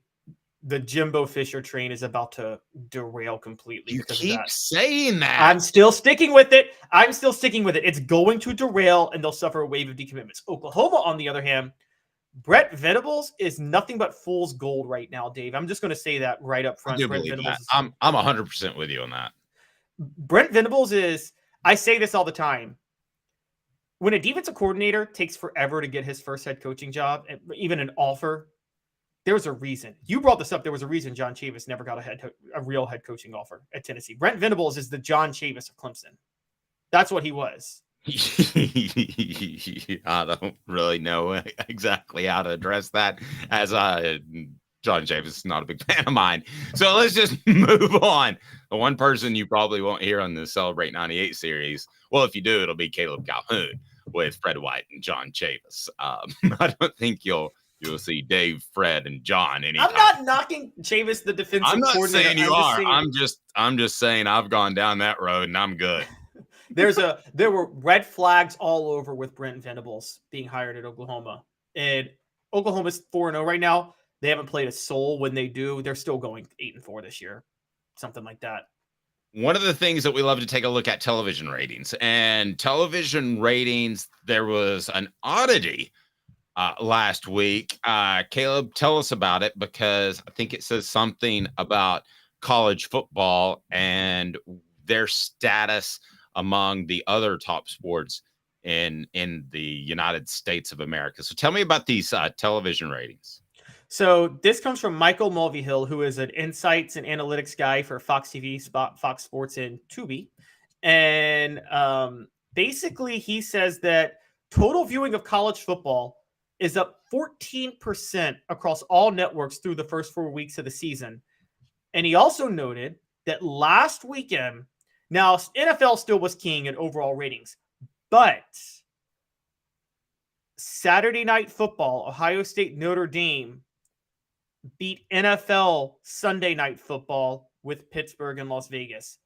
the Jimbo Fisher train is about to derail completely. You because keep of that. saying that. I'm still sticking with it. It's going to derail, and they'll suffer a wave of decommitments. Oklahoma, on the other hand, Brett Venables is nothing but fool's gold right now, Dave. I'm just going to say that right up front. I do believe that. I'm 100% with you on that. Brent Venables is, I say this all the time. When a defensive coordinator takes forever to get his first head coaching job, even an offer, there's a reason. You brought this up. There was a reason John Chavis never got a real head coaching offer at Tennessee. Brent Venables is the John Chavis of Clemson. That's what he was. I don't really know exactly how to address that, as John Chavis is not a big fan of mine. So let's just move on. The one person you probably won't hear on the Celebrate 98 series, well, if you do, it'll be Caleb Calhoun with Fred White and John Chavis. I don't think you'll see Dave, Fred, and John anytime. I'm not knocking Chavis, the defensive I'm not coordinator. saying you are. I'm just saying I've gone down that road and I'm good. There were red flags all over with Brent Venables being hired at Oklahoma. And Oklahoma's 4-0 right now. They haven't played a soul. When they do, they're still going 8-4 this year. Something like that. One of the things that we love to take a look at television ratings. And television ratings, there was an oddity last week. Caleb, tell us about it, because I think it says something about college football and their status among the other top sports in the United States of America. So tell me about these television ratings. So this comes from Michael Mulvihill, who is an insights and analytics guy for Fox TV, Fox Sports, and Tubi. And basically he says that total viewing of college football is up 14% across all networks through the first 4 weeks of the season. And he also noted that last weekend, now NFL still was king in overall ratings, but Saturday Night Football, Ohio State, Notre Dame beat NFL Sunday Night Football with Pittsburgh and Las Vegas.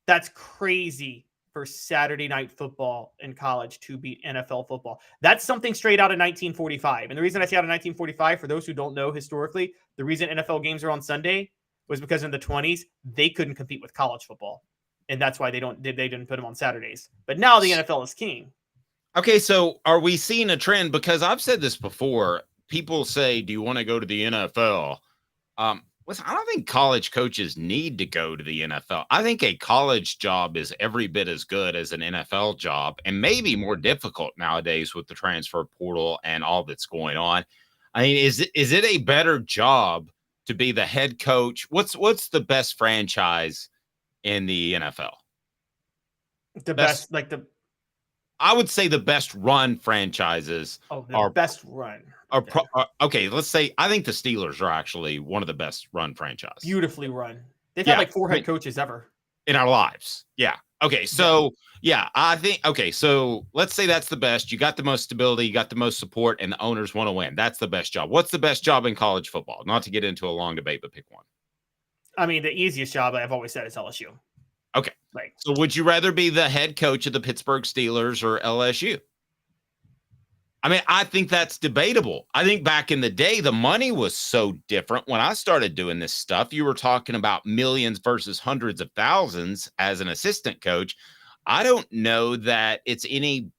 That's crazy for Saturday Night Football in college to beat NFL football. That's something straight out of 1945. And the reason I say out of 1945, for those who don't know historically, the reason NFL games are on Sunday was because in the 20s, they couldn't compete with college football. And that's why they didn't put them on Saturdays. But now the NFL is king. Okay, so are we seeing a trend? Because I've said this before. People say, do you want to go to the NFL? Listen, I don't think college coaches need to go to the NFL. I think a college job is every bit as good as an NFL job, and maybe more difficult nowadays with the transfer portal and all that's going on. I mean, is it a better job to be the head coach? What's the best franchise in the NFL? I would say the best run franchises are best run. Okay, let's say I think the Steelers are actually one of the best run franchises. Beautifully run. They've had like 4 head coaches ever in our lives. Yeah. Okay. So I think so let's say that's the best. You got the most stability, you got the most support, and the owners want to win. That's the best job. What's the best job in college football? Not to get into a long debate, but pick one. I mean, the easiest job I've always said is LSU. Okay. So would you rather be the head coach of the Pittsburgh Steelers or LSU? I mean, I think that's debatable. I think back in the day, the money was so different. When I started doing this stuff, you were talking about millions versus hundreds of thousands as an assistant coach. I don't know that it's any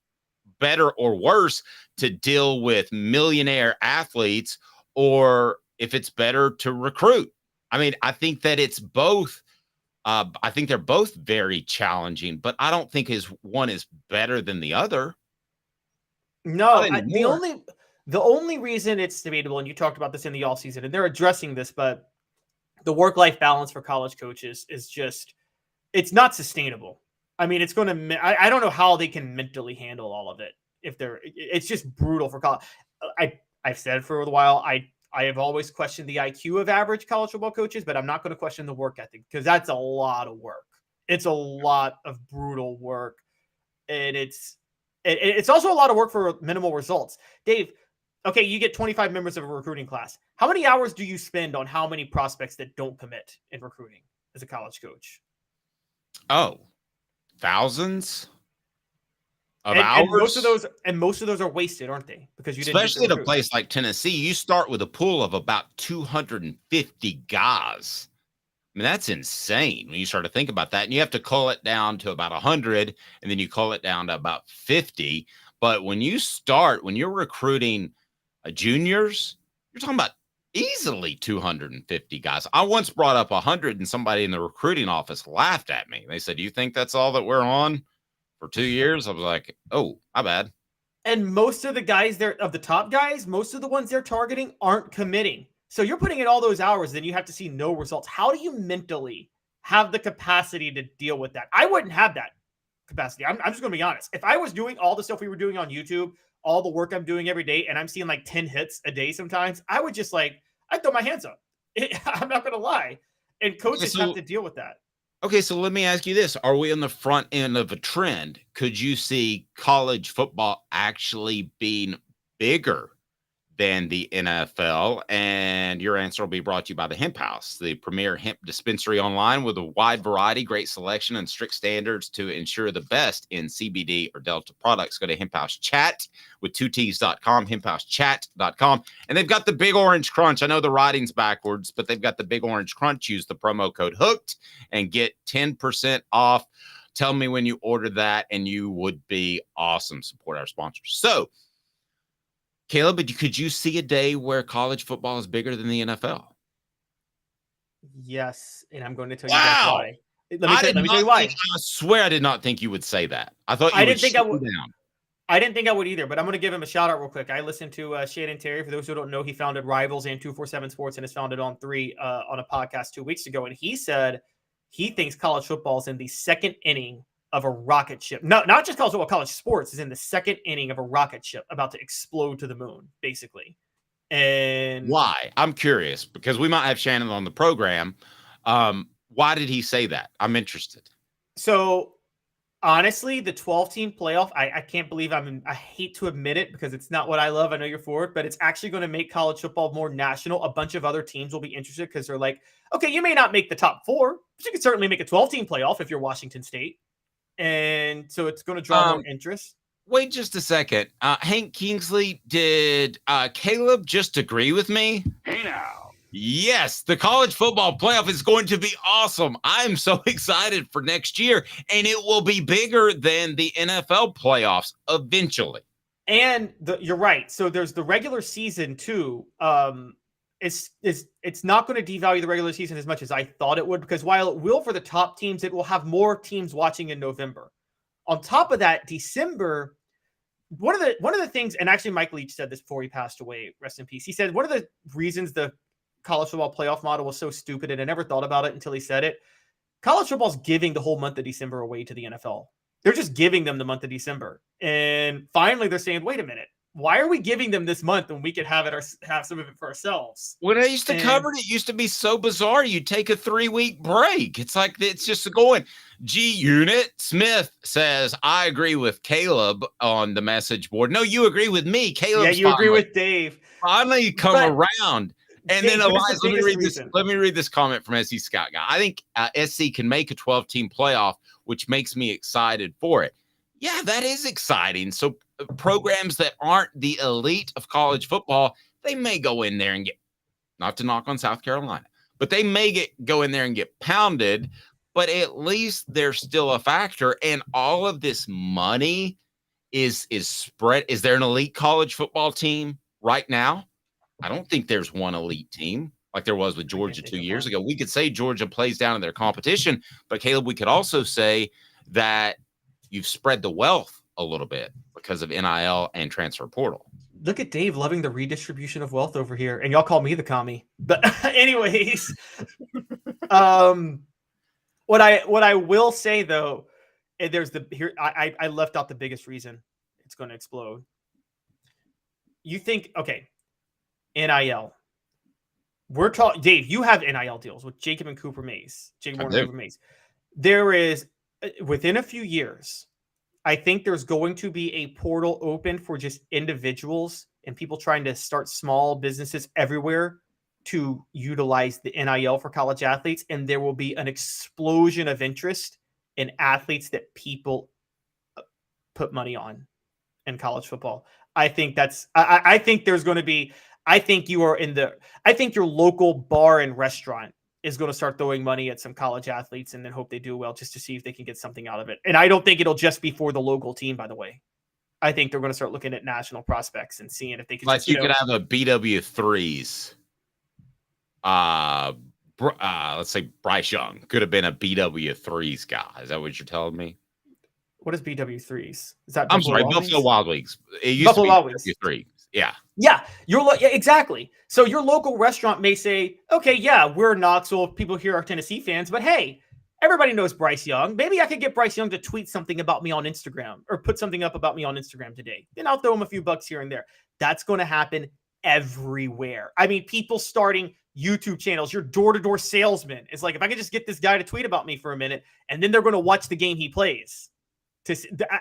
better or worse to deal with millionaire athletes, or if it's better to recruit. I mean, I think that it's both. I think they're both very challenging, but I don't think one is better than the other. No, the only reason it's debatable, and you talked about this in the offseason, and they're addressing this, but the work-life balance for college coaches is just, it's not sustainable. I mean, it's going to, I don't know how they can mentally handle all of it. It's just brutal for college. I've said it for a while. I have always questioned the IQ of average college football coaches, but I'm not going to question the work ethic, because that's a lot of work. It's a lot of brutal work. And it's also a lot of work for minimal results. Dave, okay, you get 25 members of a recruiting class. How many hours do you spend on how many prospects that don't commit in recruiting as a college coach? Oh, thousands of and hours. Most of those are wasted, aren't they? Because you especially didn't at a place like Tennessee, you start with a pool of about 250 guys. I mean, that's insane when you start to think about that. And you have to cull it down to about 100, and then you cull it down to about 50. But when you're recruiting juniors, you're talking about easily 250 guys. I once brought up 100, and somebody in the recruiting office laughed at me. They said, "Do you think that's all that we're on for 2 years?" I was like, "Oh, my bad." And most of the guys there, of the top guys, most of the ones they're targeting aren't committing. So you're putting in all those hours, then you have to see no results. How do you mentally have the capacity to deal with that? I wouldn't have that capacity. I'm just going to be honest. If I was doing all the stuff we were doing on YouTube, all the work I'm doing every day, and I'm seeing like 10 hits a day sometimes, I would just I'd throw my hands up. I'm not going to lie. And coaches have to deal with that. Okay, so let me ask you this. Are we on the front end of a trend? Could you see college football actually being bigger than the NFL? And your answer will be brought to you by the Hemp House, the premier hemp dispensary online with a wide variety, great selection, and strict standards to ensure the best in CBD or Delta products. Go to Hemp House Chat with 2Ts.com, hemphousechat.com. And they've got the Big Orange Crunch. I know the writing's backwards, but they've got the Big Orange Crunch. Use the promo code HOOKED and get 10% off. Tell me when you order that, and you would be awesome. Support our sponsors. So, Caleb, could you see a day where college football is bigger than the NFL? Yes, and I'm going to tell you that's why. Let me tell you why. I swear I did not think you would say that. I thought you would shut me down. I didn't think I would either, but I'm going to give him a shout out real quick. I listened to Shannon Terry. For those who don't know, he founded Rivals and 247 Sports and is founded on 3 on a podcast 2 weeks ago. And he said he thinks college football is in the second inning of a rocket ship. No, not just college football, college sports is in the second inning of a rocket ship about to explode to the moon, basically. And why? I'm curious because we might have Shannon on the program. Why did he say that? I'm interested. So honestly, the 12-team playoff, I can't believe I hate to admit it because it's not what I love. I know you're for it, but it's actually going to make college football more national. A bunch of other teams will be interested because they're like, okay, you may not make the top 4, but you can certainly make a 12-team playoff if you're Washington State. And so it's going to draw more interest. Wait just a second. Hank Kingsley, did Caleb just agree with me? Hey now. Yes, the college football playoff is going to be awesome. I'm so excited for next year, and it will be bigger than the NFL playoffs eventually. And you're right. So there's the regular season too. It's not going to devalue the regular season as much as I thought it would, because while it will for the top teams, it will have more teams watching in November. On top of that, December, one of the things, and actually Mike Leach said this before he passed away, rest in peace. He said one of the reasons the college football playoff model was so stupid, and I never thought about it until he said it. College football's giving the whole month of December away to the NFL. They're just giving them the month of December. And finally they're saying, wait a minute, why are we giving them this month when we could have some of it for ourselves? When I used to cover it, used to be so bizarre. You take a 3-week break. It's like, it's just going. G Unit Smith says, I agree with Caleb on the message board. No, you agree with me. Caleb. Yeah, you agree with Dave. Finally come around. And Dave, then Elias, let me read this comment from SC Scout Guy. I think SC can make a 12-team playoff, which makes me excited for it. Yeah, that is exciting. So programs that aren't the elite of college football, they may go in there and get, not to knock on South Carolina, but they may go in there and get pounded, but at least they're still a factor. And all of this money is spread. Is there an elite college football team right now? I don't think there's one elite team like there was with Georgia 2 years ago. We could say Georgia plays down in their competition, but Caleb, we could also say that you've spread the wealth a little bit because of NIL and transfer portal. Look at Dave loving the redistribution of wealth over here. And y'all call me the commie. But anyways, what I will say though, and I left out the biggest reason it's going to explode. You think, okay, NIL. We're talking, Dave, you have NIL deals with Jacob and Cooper Mays. There is, within a few years, I think there's going to be a portal open for just individuals and people trying to start small businesses everywhere to utilize the NIL for college athletes, and there will be an explosion of interest in athletes that people put money on in college football. I think I think there's going to be, I think your local bar and restaurant is going to start throwing money at some college athletes and then hope they do well just to see if they can get something out of it. And I don't think it'll just be for the local team, by the way. I think they're going to start looking at national prospects and seeing if they can. Like you could have a BW3s. Let's say Bryce Young could have been a BW3s guy. Is that what you're telling me? What is BW3s? Is that I'm sorry, Buffalo Wild Wings. It used Buffalo to be Wild Wings. BW3s. Yeah. Yeah, yeah, exactly. So your local restaurant may say, okay, yeah, we're Knoxville. People here are Tennessee fans, but hey, everybody knows Bryce Young. Maybe I could get Bryce Young to tweet something about me on Instagram or put something up about me on Instagram today. Then I'll throw him a few bucks here and there. That's going to happen everywhere. I mean, people starting YouTube channels, your door-to-door salesman is like, if I could just get this guy to tweet about me for a minute, and then they're going to watch the game he plays.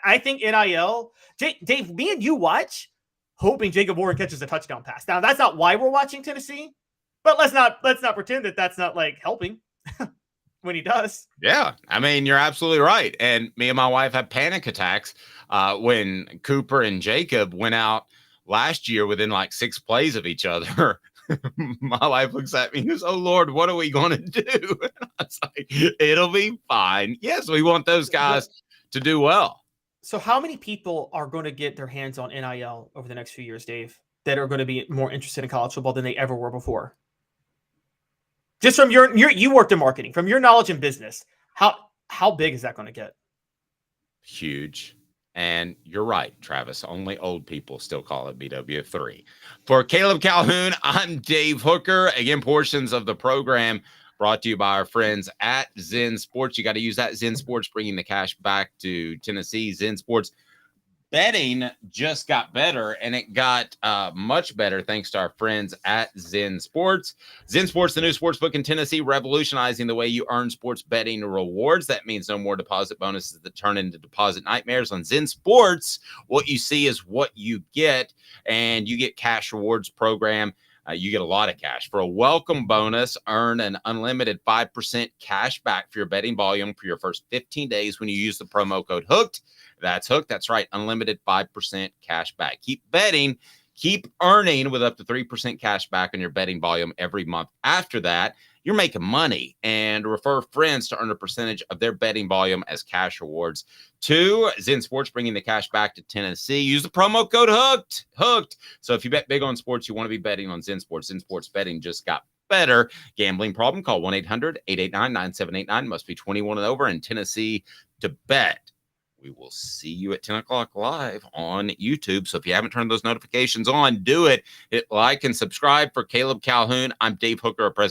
I think NIL, Dave, me and you watch hoping Jacob Warren catches a touchdown pass. Now, that's not why we're watching Tennessee, but let's not pretend that that's not like helping when he does. Yeah, I mean, you're absolutely right. And me and my wife had panic attacks when Cooper and Jacob went out last year within like 6 plays of each other. My wife looks at me and goes, "Oh Lord, what are we going to do?" And I was like, "It'll be fine." Yes, we want those guys to do well. So how many people are going to get their hands on NIL over the next few years, Dave, that are going to be more interested in college football than they ever were before? Just from you worked in marketing, from your knowledge in business, how big is that going to get? Huge. And you're right, Travis. Only old people still call it BW3. For Caleb Calhoun, I'm Dave Hooker. Again, portions of the program brought to you by our friends at Zen Sports. You got to use that Zen Sports, bringing the cash back to Tennessee. Zen Sports betting just got better, and it got much better thanks to our friends at Zen Sports. Zen Sports, the new sports book in Tennessee, revolutionizing the way you earn sports betting rewards. That means no more deposit bonuses that turn into deposit nightmares. On Zen Sports, what you see is what you get, and you get cash rewards program. You get a lot of cash. For a welcome bonus, earn an unlimited 5% cash back for your betting volume for your first 15 days when you use the promo code HOOKED. That's HOOKED. That's right. Unlimited 5% cash back. Keep betting. Keep earning with up to 3% cash back on your betting volume every month. After that, you're making money, and refer friends to earn a percentage of their betting volume as cash rewards. 2, Zen Sports, bringing the cash back to Tennessee. Use the promo code HOOKED. So if you bet big on sports, you want to be betting on Zen Sports. Zen Sports betting just got better. Gambling problem? Call 1-800-889-9789. Must be 21 and over in Tennessee to bet. We will see you at 10 o'clock live on YouTube. So if you haven't turned those notifications on, do it. Hit like and subscribe. For Caleb Calhoun, I'm Dave Hooker, a president.